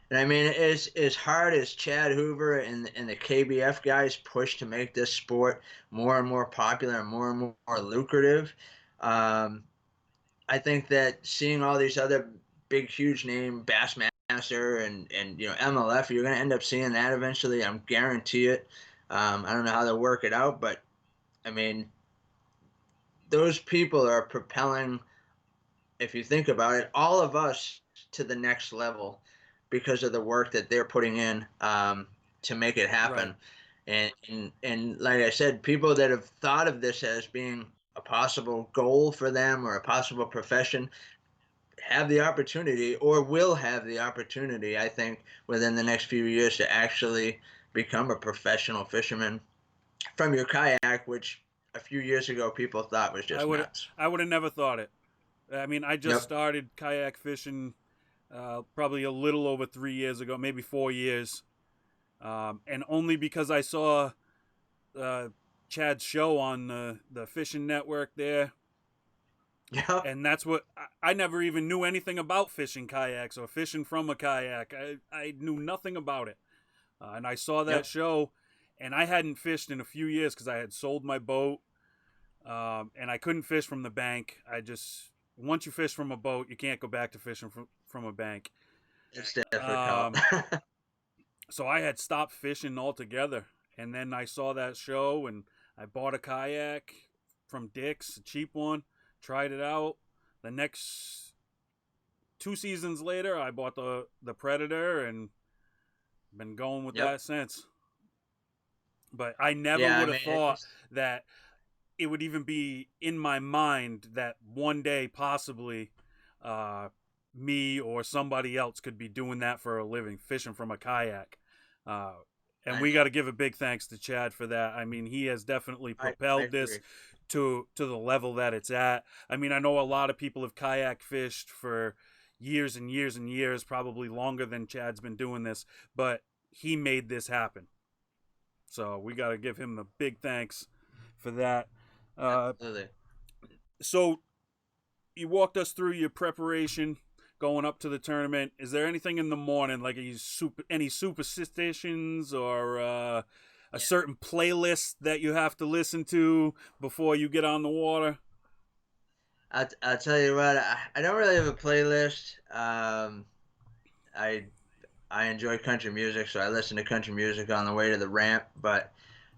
And I mean, as hard as Chad Hoover and the KBF guys push to make this sport more and more popular and more lucrative, um, I think that seeing all these other big, huge name Bassmaster and you know MLF, you're going to end up seeing that eventually. I'm guarantee it. I don't know how they'll work it out, but I mean, those people are propelling, if you think about it, all of us to the next level because of the work that they're putting in to make it Right. happen. And like I said, people that have thought of this as being a possible goal for them or a possible profession have the opportunity or will have the opportunity, I think, within the next few years to actually become a professional fisherman from your kayak, which a few years ago people thought was I just would nuts. I would have never thought it. I mean, I just Yep. started kayak fishing probably a little over 3 years ago, maybe 4 years, and only because I saw uh, Chad's show on the fishing network there, Yep. and that's what I never even knew anything about fishing kayaks or fishing from a kayak. I knew nothing about it, and I saw that Yep. show, and I hadn't fished in a few years because I had sold my boat, and I couldn't fish from the bank. I just once you fish from a boat, you can't go back to fishing from a bank. It's difficult. Um, so I had stopped fishing altogether, and then I saw that show, and I bought a kayak from Dick's, a cheap one, tried it out. The next 2 seasons later, I bought the Predator, and been going with Yep. that since. But I never Yeah, I would have mean, thought it's that it would even be in my mind that one day possibly uh, me or somebody else could be doing that for a living, fishing from a kayak. Uh, and I we got to know. give a big thanks to Chad for that. I mean, he has definitely I propelled this agree. to the level that it's at. I mean, I know a lot of people have kayak fished for years and years and years, probably longer than Chad's been doing this, but he made this happen. So we got to give him a big thanks for that. Uh, Absolutely. so you walked us through your preparation going up to the tournament. Is there anything in the morning, like any superstitions or a certain playlist that you have to listen to before you get on the water? I'll tell you what, I don't really have a playlist. I I enjoy country music, so I listen to country music on the way to the ramp. But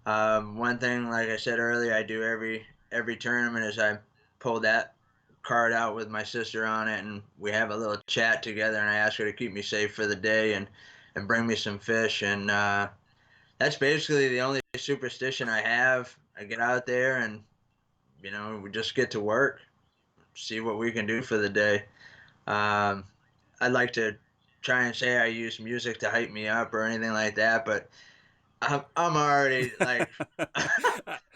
one thing, like I said earlier, I do every tournament is I pull that card out with my sister on it, and we have a little chat together. And I ask her to keep me safe for the day and bring me some fish. And that's basically the only superstition I have. I get out there and we just get to work, see what we can do for the day. Um, I'd like to try and say I use music to hype me up or anything like that, but I'm already like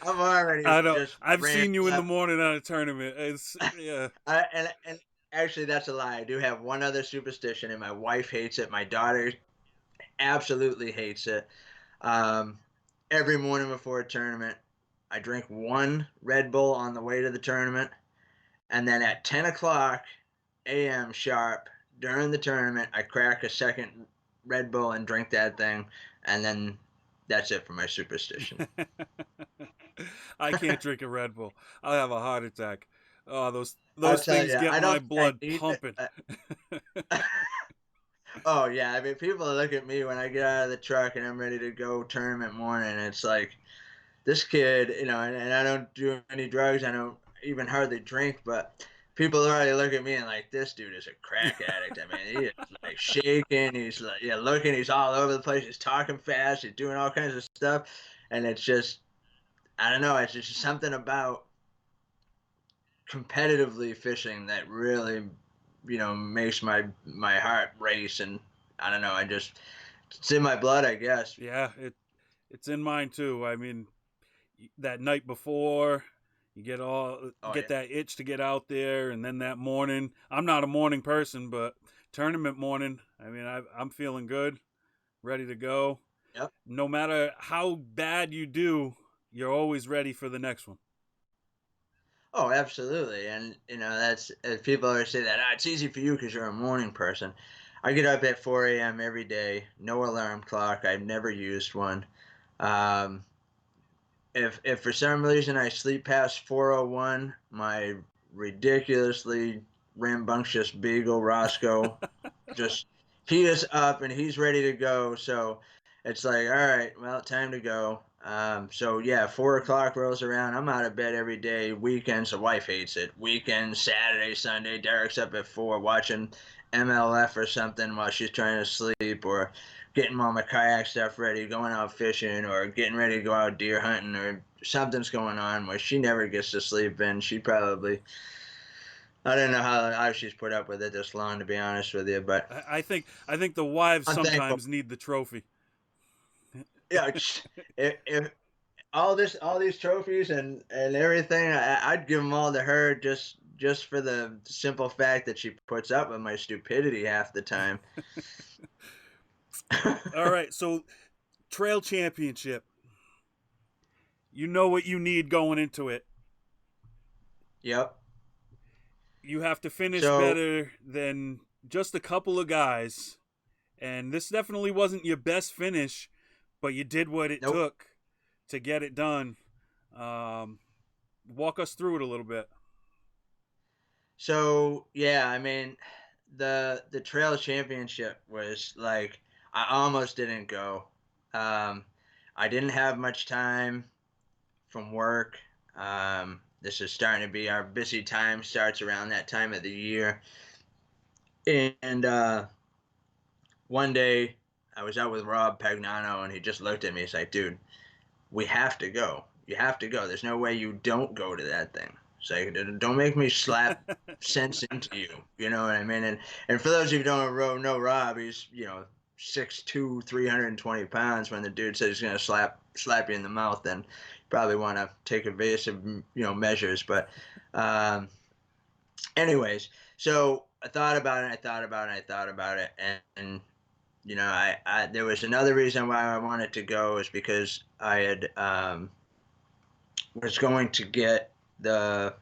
I'm already I don't. just I've ramped seen you in the up. morning on a tournament. It's yeah. And actually that's a lie. I do have one other superstition, and my wife hates it. My daughter absolutely hates it. Um, every morning before a tournament, I drink one Red Bull on the way to the tournament, and then at 10 o'clock a.m. sharp during the tournament, I crack a second Red Bull and drink that thing, and then that's it for my superstition. I can't drink a Red Bull. I'll have a heart attack. Oh, I'll those tell things you, get I my don't think blood I need pumping. it. Oh yeah, I mean, people look at me when I get out of the truck and I'm ready to go tournament morning. It's like this kid, and I don't do any drugs. I don't even hardly drink, but people already look at me and like, this dude is a crack addict. I mean, he is like shaking. He's like, yeah, looking. He's all over the place. He's talking fast. He's doing all kinds of stuff, and it's just, I don't know. It's just something about competitively fishing that really, makes my heart race, and I don't know. It's in my blood, I guess. Yeah, it's in mine too. I mean, that night before, you Oh get yeah. that itch to get out there, and then that morning. I'm not a morning person, but tournament morning. I mean, I'm feeling good, ready to go. Yep. No matter how bad you do, you're always ready for the next one. Oh, absolutely. And that's people always say that it's easy for you because you're a morning person. I get up at 4 a.m. every day, no alarm clock. I've never used one. Um, if for some reason I sleep past 4:01, my ridiculously rambunctious beagle Roscoe just he is up and he's ready to go. So it's like, all right, well, time to go. So yeah, 4 o'clock rolls around. I'm out of bed every day. Weekends, the wife hates it. Weekends, Saturday, Sunday, Derek's up at 4 watching MLF or something while she's trying to sleep, or getting all my kayak stuff ready, going out fishing, or getting ready to go out deer hunting, or something's going on where she never gets to sleep, and she probably I don't know how she's put up with it this long, to be honest with you, but I think the wives I'm thankful. sometimes need the trophy. Yeah, if all these trophies and everything, I'd give them all to her just for the simple fact that she puts up with my stupidity half the time. All right, so trail championship. You know what you need going into it. Yep. You have to finish So better than just a couple of guys. And this definitely wasn't your best finish, but you did what it nope. took to get it done. Um, Walk us through it a little bit. So yeah, I mean, the trail championship was like I almost didn't go. Um, I didn't have much time from work. This is starting to be our busy time. Starts around that time of the year, and one day I was out with Rob Pagnano, and he just looked at me. He's like, "Dude, we have to go. You have to go. There's no way you don't go to that thing. It's like, don't make me slap sense into you. You know what I mean? And for those of you who don't know Rob, he's 6'2", 320 pounds. When the dude says he's gonna slap you in the mouth, then you probably want to take evasive measures. But anyways, so I thought about it. I thought about it. I thought about it, and I there was another reason why I wanted to go is because I had was going to get the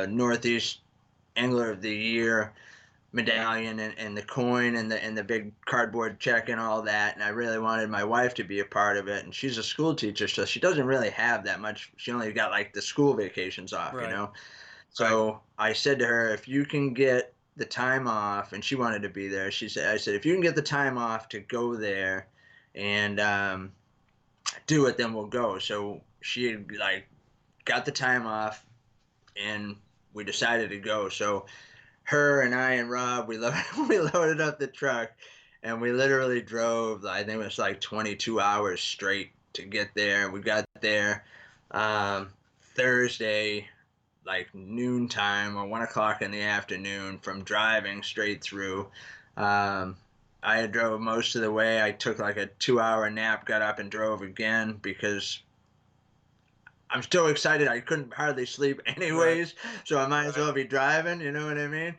Northeast Angler of the Year medallion and the coin and the big cardboard check and all that. And I really wanted my wife to be a part of it. And she's a school teacher, so she doesn't really have that much. She only got like the school vacations off, Right. So I said to her, if you can get the time off, and she wanted to be there. I said, if you can get the time off to go there and do it, then we'll go. So she had like got the time off, and we decided to go. So her and I and Rob, we loaded up the truck, and we literally drove. I think it was like 22 hours straight to get there. We got there Thursday, like noontime or 1 o'clock in the afternoon from driving straight through. I had drove most of the way. I took like a 2-hour nap, got up and drove again because I'm still excited. I couldn't hardly sleep anyways, so I might as well be driving. You know what I mean?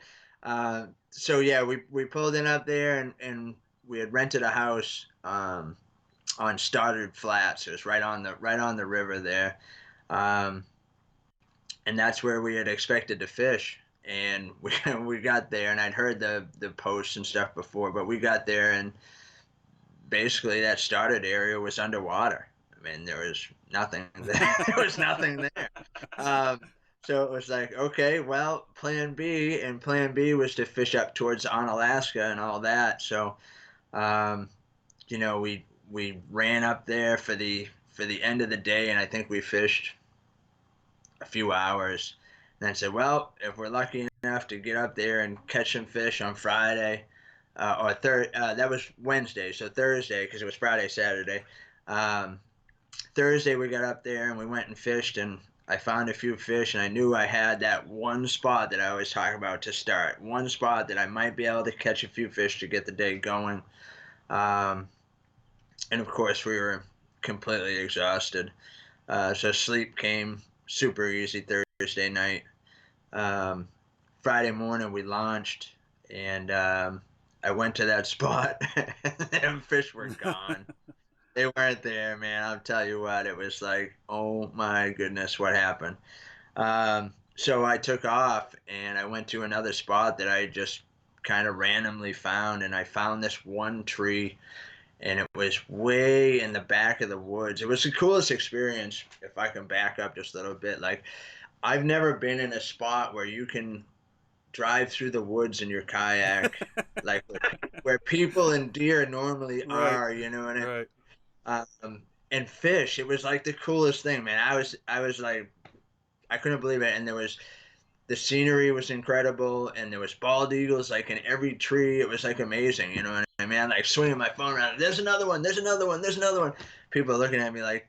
So yeah, we pulled in up there, and we had rented a house on Stoddard Flats. It was right on the river there, and that's where we had expected to fish. And we got there, and I'd heard the posts and stuff before, but we got there, and basically that Stoddard area was underwater. I mean, there was nothing there. There was nothing there. So it was like, okay, well, plan B, and plan B was to fish up towards Onalaska and all that. So, we ran up there for the end of the day, and I think we fished a few hours. And I said, well, if we're lucky enough to get up there and catch some fish on Friday, that was Wednesday, so Thursday, because it was Friday, Saturday. Thursday we got up there and we went and fished, and I found a few fish, and I knew I had that one spot that I always talk about to start. One spot that I might be able to catch a few fish to get the day going. And of course we were completely exhausted. So sleep came super easy Thursday night. Friday morning we launched, and I went to that spot and fish were gone. They weren't there, man. I'll tell you what, it was like, oh my goodness, what happened? So I took off and I went to another spot that I just kind of randomly found, and I found this one tree, and it was way in the back of the woods. It was the coolest experience, if I can back up just a little bit. Like, I've never been in a spot where you can drive through the woods in your kayak, like where people and deer normally are, you know what I mean? Right. And fish. It was like the coolest thing, man. I was like, I couldn't believe it. And the scenery was incredible, and there was bald eagles like in every tree. It was like amazing, you know what I mean? I'm like swinging my phone around. There's another one. There's another one. There's another one. People are looking at me like,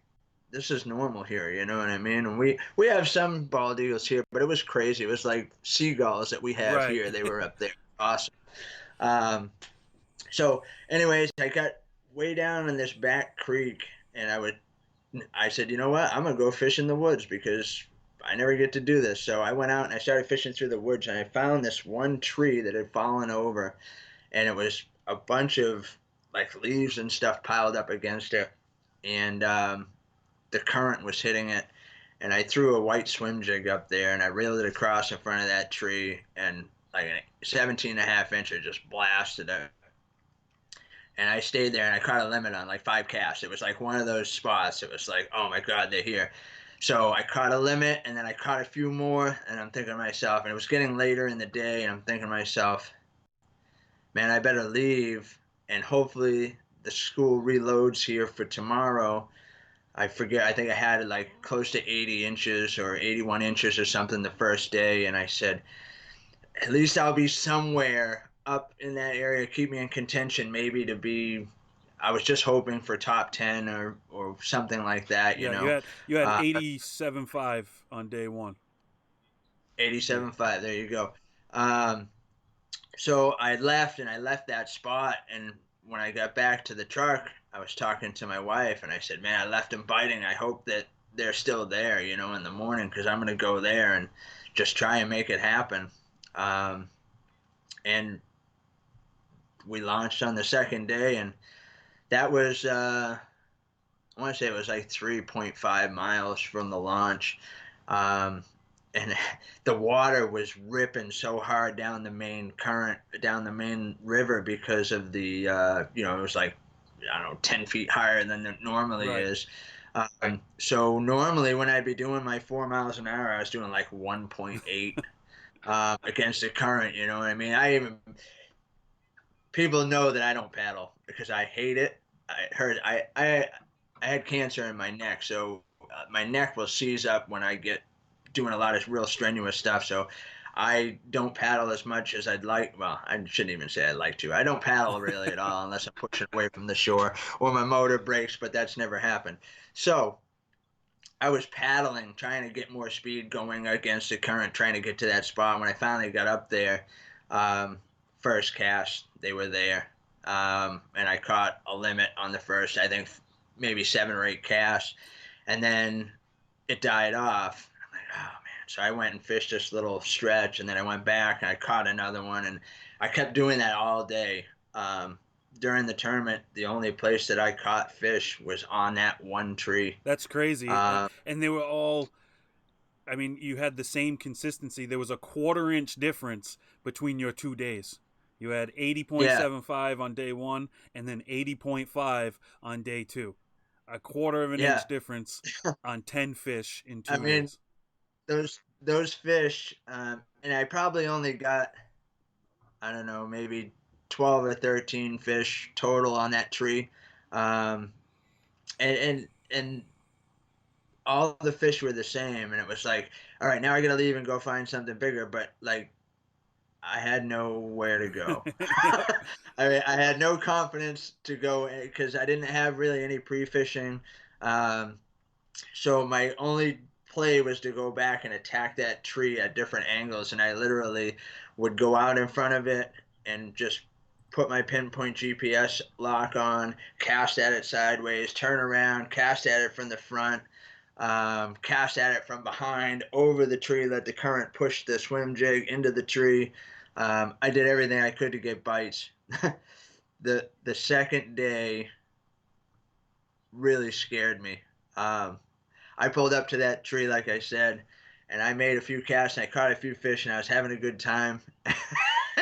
this is normal here, you know what I mean? And we have some bald eagles here, but it was crazy. It was like seagulls that we have here. They were up there. Awesome. So anyways, I got way down in this back creek, and I said, you know what? I'm gonna go fish in the woods because I never get to do this. So I went out and I started fishing through the woods, and I found this one tree that had fallen over, and it was a bunch of like leaves and stuff piled up against it, and the current was hitting it, and I threw a white swim jig up there, and I reeled it across in front of that tree, and like 17 and a half inches just blasted it. And I stayed there, and I caught a limit on like 5 casts. It was like one of those spots. It was like, oh my God, they're here. So I caught a limit, and then I caught a few more, and I'm thinking to myself, and it was getting later in the day, and I'm thinking to myself, man, I better leave, and hopefully the school reloads here for tomorrow. I forget, I think I had like close to 80 inches or 81 inches or something the first day, and I said, at least I'll be somewhere up in that area, keep me in contention, maybe to be. I was just hoping for top 10 or something like that, you Yeah, know. you had 87.5 on day one. 87.5. There you go. Um, so I left, and I left that spot, and when I got back to the truck, I was talking to my wife, and I said, "Man, I left them biting. I hope that they're still there, you know, in the morning, because I'm gonna go there and just try and make it happen." And we launched on the second day, and that was I want to say it was like 3.5 miles from the launch. and the water was ripping so hard down the main current, down the main river because of the, it was like, I don't know, 10 feet higher than it normally Right. is. So normally when I'd be doing my 4 miles an hour, I was doing like 1.8 against the current. You know what I mean? People know that I don't paddle because I hate it. I had cancer in my neck, so my neck will seize up when I get doing a lot of real strenuous stuff. So I don't paddle as much as I'd like. Well, I shouldn't even say I'd like to. I don't paddle really at all unless I'm pushing away from the shore or my motor breaks, but that's never happened. So I was paddling, trying to get more speed going against the current, trying to get to that spot. When I finally got up there, um, first cast, they were there. And I caught a limit on the first, I think maybe 7 or 8 casts. And then it died off. I'm like, oh man. So I went and fished this little stretch, and then I went back and I caught another one. And I kept doing that all day. Um, During the tournament, the only place that I caught fish was on that one tree. That's crazy. Um, And they were all, I mean, you had the same consistency. There was a quarter-inch difference between your 2 days. You had yeah, 80.75 on day one and then 80.5 on day two. A quarter of an yeah. inch difference on 10 fish in I two mean, days. those fish, and I probably only got, I don't know, maybe 12 or 13 fish total on that tree. Um, and all the fish were the same, and it was like, all right, now I gotta leave and go find something bigger. But like, I had nowhere to go. Yep. I mean, I had no confidence to go because I didn't have really any pre-fishing. Um, so my only play was to go back and attack that tree at different angles, and I literally would go out in front of it and just put my pinpoint GPS lock on, cast at it sideways, turn around, cast at it from the front, cast at it from behind, over the tree, let the current push the swim jig into the tree. I did everything I could to get bites. The second day really scared me. Um, I pulled up to that tree, like I said, and I made a few casts and I caught a few fish and I was having a good time.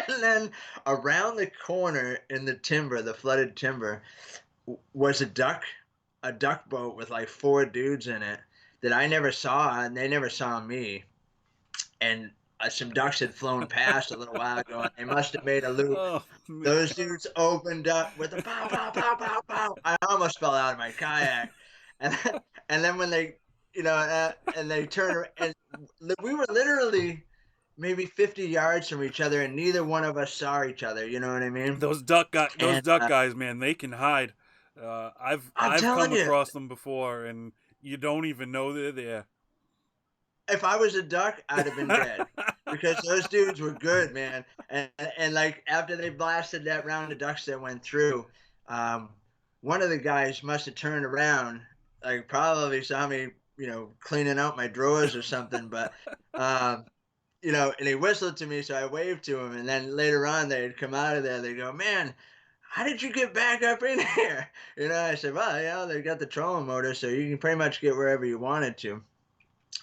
And then around the corner in the timber, the flooded timber, was a duck boat with like 4 dudes in it that I never saw and they never saw me. And some ducks had flown past a little while ago and they must have made a loop. Oh, man. Those dudes opened up with a pow, pow, pow, pow, pow. I almost fell out of my kayak. And and then when they, and they turned, and we were literally maybe 50 yards from each other, and neither one of us saw each other. You know what I mean? Those And duck guys, man, they can hide. I'm I've telling come you, across them before, and you don't even know they're there. if I was a duck, I'd have been dead because those dudes were good, man. And like after they blasted that round of ducks that went through, um, one of the guys must have turned around, like probably saw me, cleaning out my drawers or something. But um, and he whistled to me, so I waved to him. And then later on, they'd come out of there. They go, "Man, how did you get back up in here?" I said, "Well, they got the trolling motor, so you can pretty much get wherever you wanted to."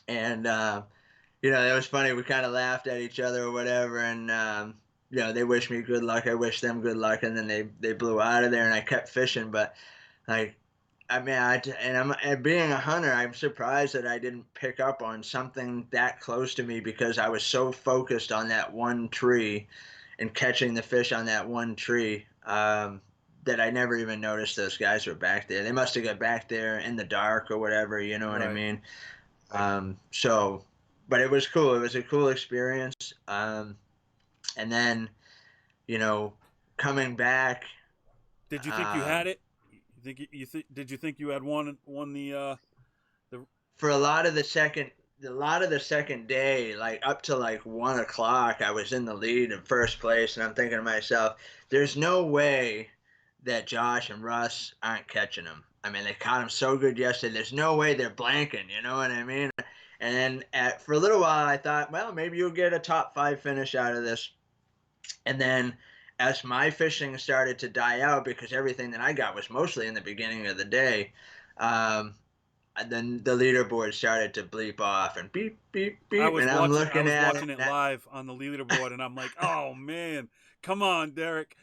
And it was funny. We kind of laughed at each other or whatever, and they wished me good luck. I wished them good luck, and then they blew out of there, and I kept fishing. But like, I mean, and being a hunter, I'm surprised that I didn't pick up on something that close to me because I was so focused on that one tree and catching the fish on that one tree. That I never even noticed those guys were back there. They must have got back there in the dark or whatever, you know what I Right. mean? So, but it was cool. It was a cool experience. And then, you know, coming back, Did you think you had um, it? Did you think you had won the for a lot of the second day, like up to like 1 o'clock, I was in the lead in first place, and I'm thinking to myself, there's no way that Josh and Russ aren't catching them. I mean, they caught them so good yesterday. There's no way they're blanking. You know what I mean? And then for a little while, I thought, well, maybe you'll get a top 5 finish out of this. And then as my fishing started to die out, because everything that I got was mostly in the beginning of the day, um, then the leaderboard started to bleep off and beep, beep, I beep. was And I'm watching. I looking was at it. watching it live on the leaderboard, and I'm like, "Oh man, come on, Derek."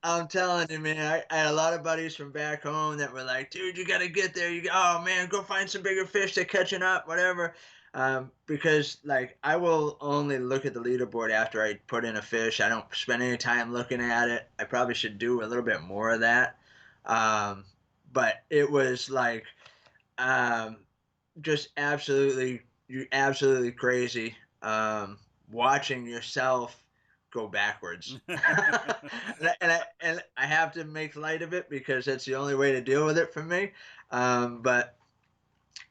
I'm telling you, man, I had a lot of buddies from back home that were like, dude, you got to get there. Oh, man, go find some bigger fish. They're catching up, whatever. Because, like, I will only look at the leaderboard after I put in a fish. I don't spend any time looking at it. I probably should do a little bit more of that. Um, but it was like um, just absolutely crazy watching yourself go backwards. And I have to make light of it because that's the only way to deal with it for me. But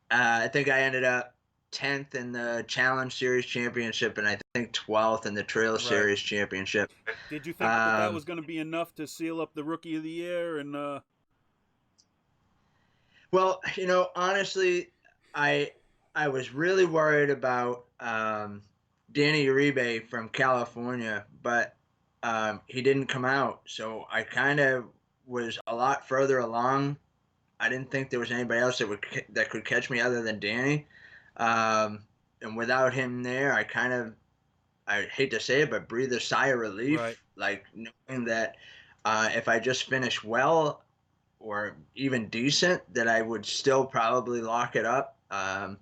I think I ended up 10th in the Challenge Series Championship, and I think 12th in the Trail Right. Series Championship. Did you think that that Um, was going to be enough to seal up the Rookie of the Year? And well, honestly, I I was really worried about Danny Uribe from California, but he didn't come out, so I kind of was a lot further along. I didn't think there was anybody else that could catch me other than Danny, um, and without him there, I hate to say it, but breathe a sigh of right, relief, like knowing that if I just finish well or even decent, that I would still probably lock it up. I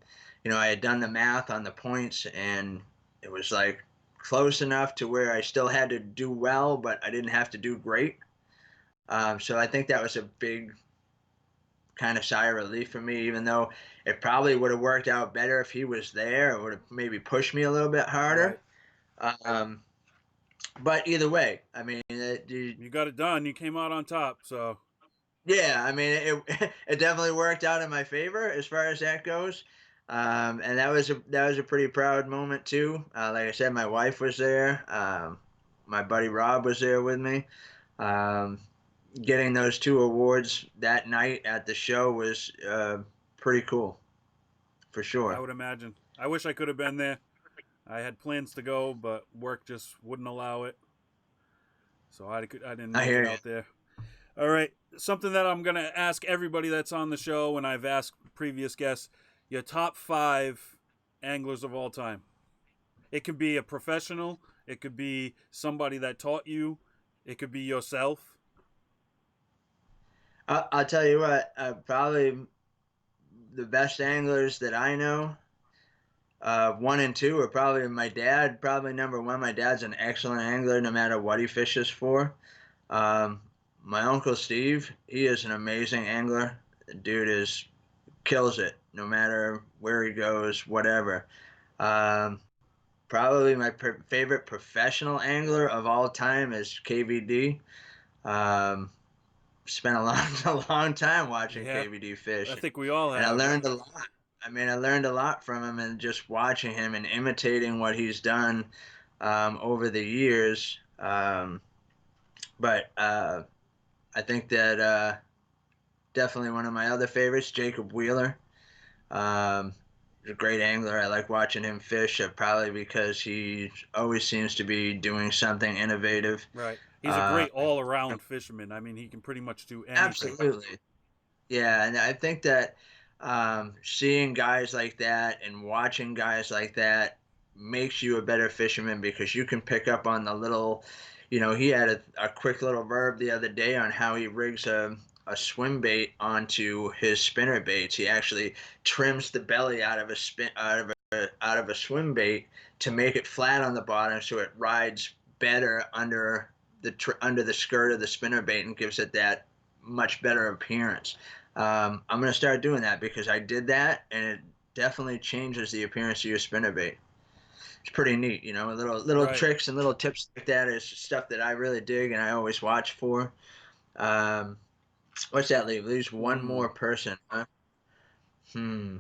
had done the math on the points, and it was like close enough to where I still had to do well, but I didn't have to do great. So I think that was a big kind of sigh of relief for me, even though it probably would have worked out better if he was there. It would have maybe pushed me a little bit harder. right. Um, but either way, I mean, You got it done. You came out on top. So yeah, I mean, it definitely worked out in my favor as far as that goes. And that was a pretty proud moment too. Like I said, my wife was there. My buddy Rob was there with me. Um, Getting those two awards that night at the show was pretty cool, for I sure. would imagine. I wish I could have been there. I had plans to go, but work just wouldn't allow it. So I didn't I make it hear you. out there. All right. Something that I'm going to ask everybody that's on the show, and I've asked previous guests, your top 5 anglers of all time. It could be a professional, it could be somebody that taught you, it could be yourself. I'll tell you what. Probably the best anglers that I know, one and two are probably my dad. Probably number one. My dad's an excellent angler, no matter what he fishes for. Um, my uncle Steve, he is an amazing angler. The dude is kills it, no matter where he goes, whatever. Um, Probably my favorite professional angler of all time is KVD. Um, Spent a long, a long time watching Yeah, KVD I fish, think we all and I have. learned a lot. I mean, I learned a lot from him, and just watching him and imitating what he's done over the years. But I think that definitely one of my other favorites, Jacob Wheeler. Um, He's a great angler. I like watching him fish, probably because he always seems to be doing something innovative. Right. He's a Uh, great all around fisherman. I mean, he can pretty much do anything. Absolutely. Yeah, and I think that seeing guys like that and watching guys like that makes you a better fisherman because you can pick up on the little, he had a quick little verb the other day on how he rigs a swim bait onto his spinner baits. He actually trims the belly out of a swim bait to make it flat on the bottom so it rides better under the skirt of the spinner bait and gives it that much better appearance. I'm gonna start doing that because I did that and it definitely changes the appearance of your spinnerbait. It's pretty neat, little Right. tricks and little tips like that is stuff that I really dig and I always watch for. Um, what's that leave? Leaves one Hmm. more person, huh? Hmm.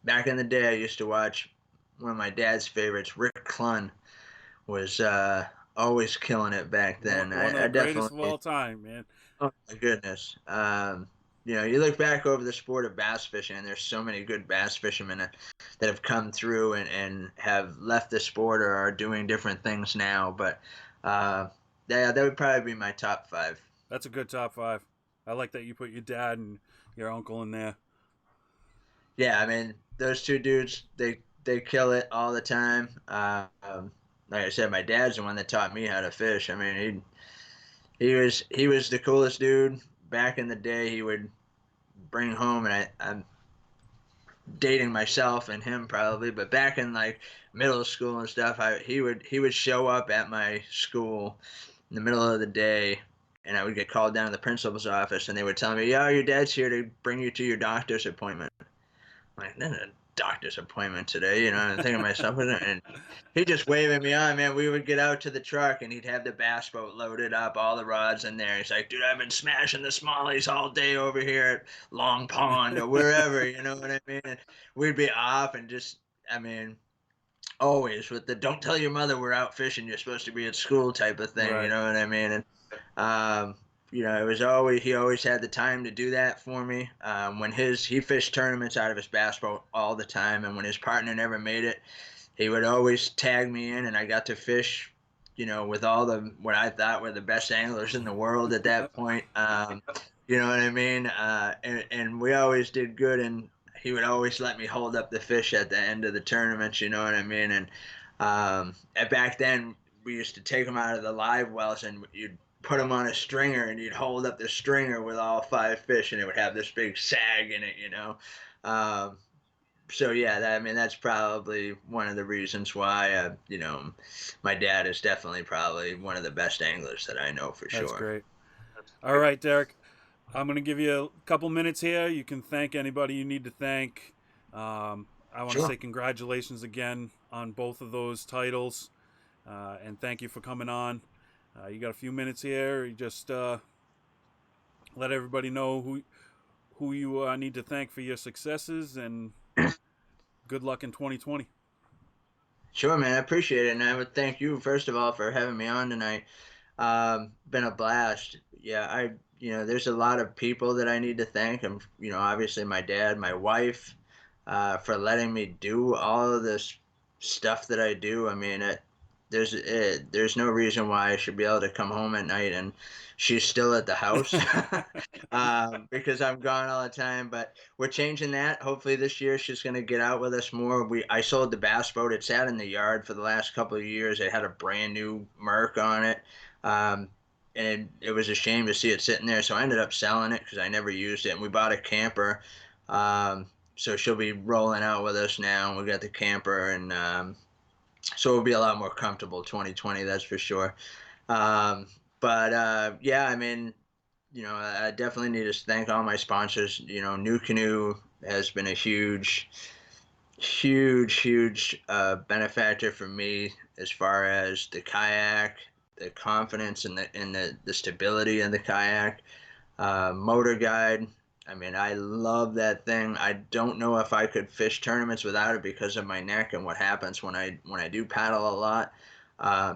Back in the day, I used to watch one of my dad's favorites, Rick Clunn, was always killing it back then. One of I the greatest of definitely. all time, man. Oh my goodness. You look back over the sport of bass fishing, and there's so many good bass fishermen that have come through and have left the sport or are doing different things now. But yeah, that would probably be my top five. That's a good top 5. I like that you put your dad and your uncle in there. Yeah, I mean, those two dudes, they kill it all the time. Like I said, my dad's the one that taught me how to fish. I mean, he was the coolest dude. Back in the day, he would bring home, and I'm dating myself and him probably, but back in like middle school and stuff, he would show up at my school in the middle of the day, and I would get called down to the principal's office, and they would tell me, "Yeah, your dad's here to bring you to your doctor's appointment." I'm like, "There's a doctor's appointment today," you know. I'm thinking to myself, and he just waving me on, man. We would get out to the truck, and he'd have the bass boat loaded up, all the rods in there. He's like, "Dude, I've been smashing the smallies all day over here at Long Pond or wherever," you know what I mean? And we'd be off and just, I mean, always with the "don't tell your mother we're out fishing, you're supposed to be at school" type of thing, you Right. know what I mean? And um, it was always he always had the time to do that for me. When he fished tournaments out of his bass boat all the time, and when his partner never made it, he would always tag me in, and I got to fish, with all the what I thought were the best anglers in the world at that point. You know what I mean? And we always did good, and he would always let me hold up the fish at the end of the tournaments. You know what I mean? And back then, we used to take them out of the live wells, and you'd put them on a stringer, and you'd hold up the stringer with all 5 fish, and it would have this big sag in it. Um, so yeah, I mean that's probably one of the reasons why my dad is definitely probably one of the best anglers that I know for That's sure. great. All right, Derek. I'm going to give you a couple minutes here. You can thank anybody you need to thank. I want to Sure. say congratulations again on both of those titles, and thank you for coming on. You got a few minutes here. You just let everybody know who you need to thank for your successes, and good luck in 2020. Sure, man. I appreciate it, and I would thank you first of all for having me on tonight. Been a blast. Yeah, there's a lot of people that I need to thank. Obviously my dad, my wife, for letting me do all of this stuff that I do. I mean, there's no reason why I should be able to come home at night and she's still at the house, because I'm gone all the time. But we're changing that. Hopefully this year she's going to get out with us more. I sold the bass boat. It sat in the yard for the last couple of years. It had a brand new Merc on it. Um, and it was a shame to see it sitting there, so I ended up selling it because I never used it. And we bought a camper, so she'll be rolling out with us now. We got the camper, and so it'll be a lot more comfortable 2020, that's for sure. But yeah, I mean, I definitely need to thank all my sponsors. New Canoe has been a huge, huge, huge benefactor for me as far as the kayak, the confidence and the stability in the kayak. Motor Guide. I mean, I love that thing. I don't know if I could fish tournaments without it because of my neck and what happens when I do paddle a lot.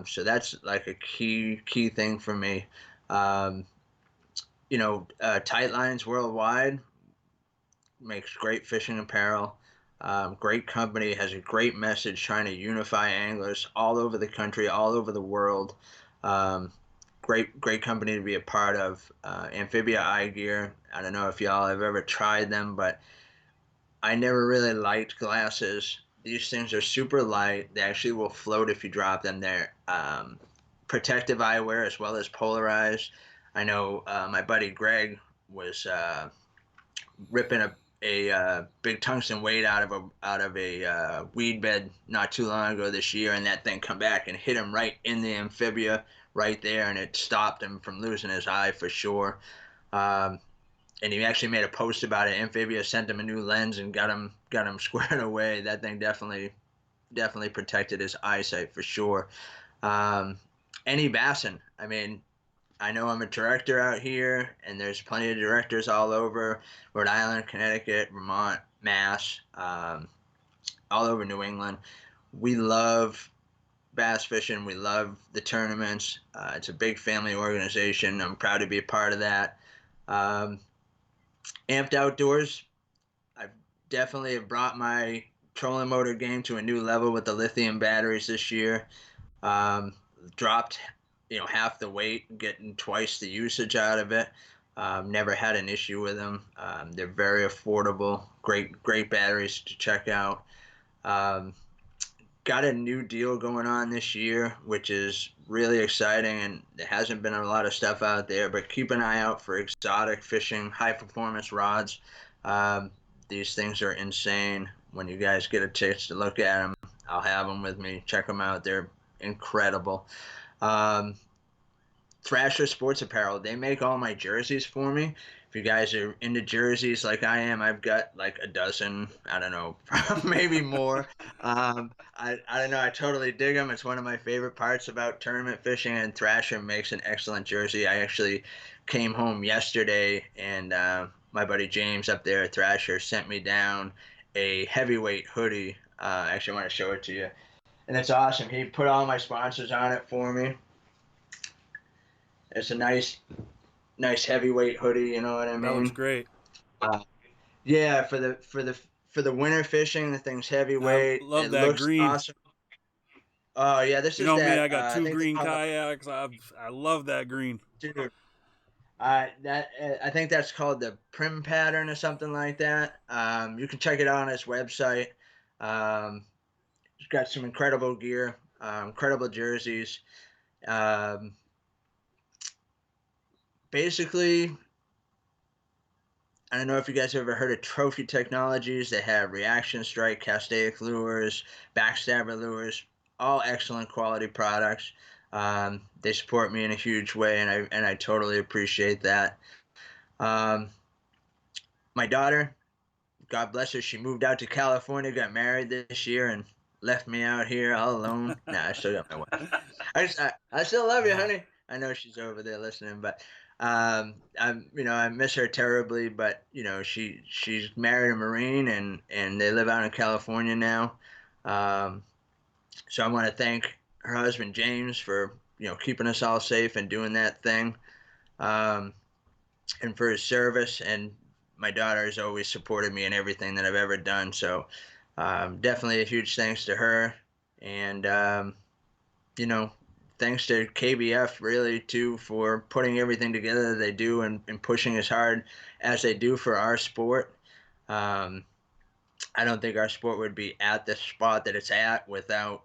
So that's like a key thing for me. Um, Tight Lines Worldwide makes great fishing apparel. Great company, has a great message trying to unify anglers all over the country, all over the world. Um, great company to be a part of. Amphibia Eye Gear. I don't know if y'all have ever tried them, but I never really liked glasses. These things are super light. They actually will float if you drop them. They're protective eyewear as well as polarized. I know my buddy Greg was ripping a big tungsten weight out of a weed bed not too long ago this year, and that thing come back and hit him right in the amphibia right there, and it stopped him from losing his eye for sure. Um, and he actually made a post about it. Amphibia sent him a new lens and got him squared away. That thing definitely protected his eyesight for sure. Um, Any Bassin. I mean, I know I'm a director out here, and there's plenty of directors all over Rhode Island, Connecticut, Vermont, Mass, all over New England. We love bass fishing. We love the tournaments. It's a big family organization. I'm proud to be a part of that. Um, Amped Outdoors. I've definitely brought my trolling motor game to a new level with the lithium batteries this year. Um, Dropped half the weight, getting twice the usage out of it. Never had an issue with them. They're very affordable. Great batteries to check out. Um, got a new deal going on this year, which is really exciting, and there hasn't been a lot of stuff out there, but keep an eye out for exotic fishing, high performance rods. Um, these things are insane. When you guys get a chance to look at them, I'll have them with me. Check them out. They're incredible. Um, Thrasher Sports Apparel, they make all my jerseys for me. If you guys are into jerseys like I am, I've got like a dozen, I don't know, maybe more. I don't know, I totally dig them. It's one of my favorite parts about tournament fishing, and Thrasher makes an excellent jersey. I actually came home yesterday, and my buddy James up there at Thrasher sent me down a heavyweight hoodie. Actually, I want to show it to you. And it's awesome. He put all my sponsors on it for me. It's a nice heavyweight hoodie. You know what I mean? That looks great. Yeah, for the winter fishing, the thing's heavyweight. I love it that looks green. awesome. Oh yeah, this You is know that. me, I got two I think green kayaks. I love that green. dude, I think that's called the Prim pattern or something like that. You can check it out on his website. He's got some incredible gear, incredible jerseys. Basically, I don't know if you guys have ever heard of Trophy Technologies. They have reaction strike, castaic lures, backstabber lures, all excellent quality products. They support me in a huge way, and I totally appreciate that. Um, my daughter, God bless her, she moved out to California, got married this year, and left me out here all alone. Nah, I still got my wife. I still love you, honey. I know she's over there listening, but I miss her terribly. But she's married a Marine, and they live out in California now. So I want to thank her husband James for keeping us all safe and doing that thing, and for his service. And my daughter has always supported me in everything that I've ever done. So definitely a huge thanks to her, and thanks to KBF really too for putting everything together they do, and pushing as hard as they do for our sport. I don't think our sport would be at the spot that it's at without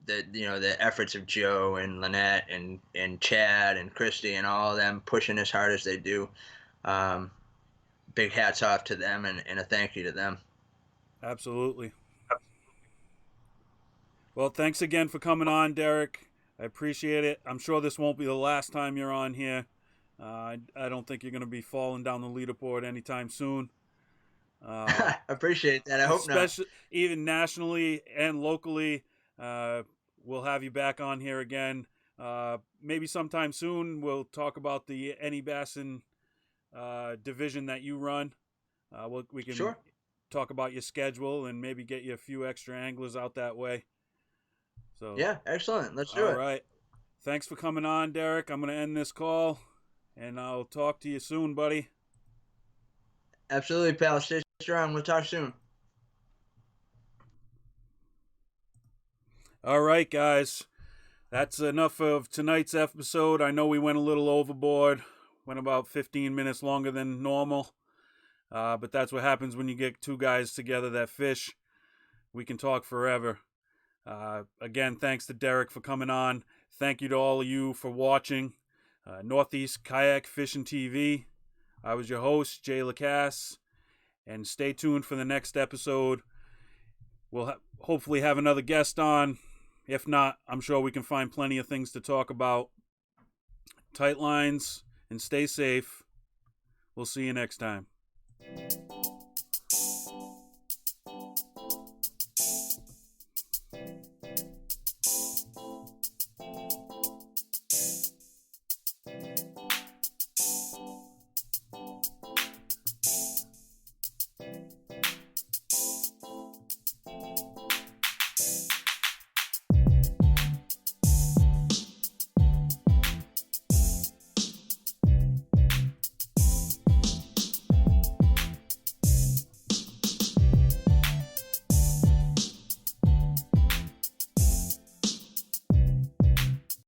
the efforts of Joe and Lynette and Chad and Christy and all of them pushing as hard as they do. Big hats off to them, and a thank you to them. Absolutely. Well, thanks again for coming on, Derek. I appreciate it. I'm sure this won't be the last time you're on here. I don't think you're going to be falling down the leaderboard anytime soon. I appreciate that. I hope not. Even nationally and locally, we'll have you back on here again. Maybe sometime soon we'll talk about the Any Bassin division that you run. We can Sure. talk about your schedule and maybe get you a few extra anglers out that way. So yeah, excellent. Let's do it. All right. Thanks for coming on, Derek. I'm going to end this call, and I'll talk to you soon, buddy. Absolutely, pal. Stay strong. We'll talk soon. All right, guys. That's enough of tonight's episode. I know we went a little overboard. Went about 15 minutes longer than normal. But that's what happens when you get two guys together that fish. We can talk forever. Again, thanks to Derek for coming on. Thank you to all of you for watching Northeast Kayak Fishing TV. I was your host, Jay Lacasse, and stay tuned for the next episode. We'll hopefully have another guest on. If not, I'm sure we can find plenty of things to talk about. Tight lines and stay safe. We'll see you next time.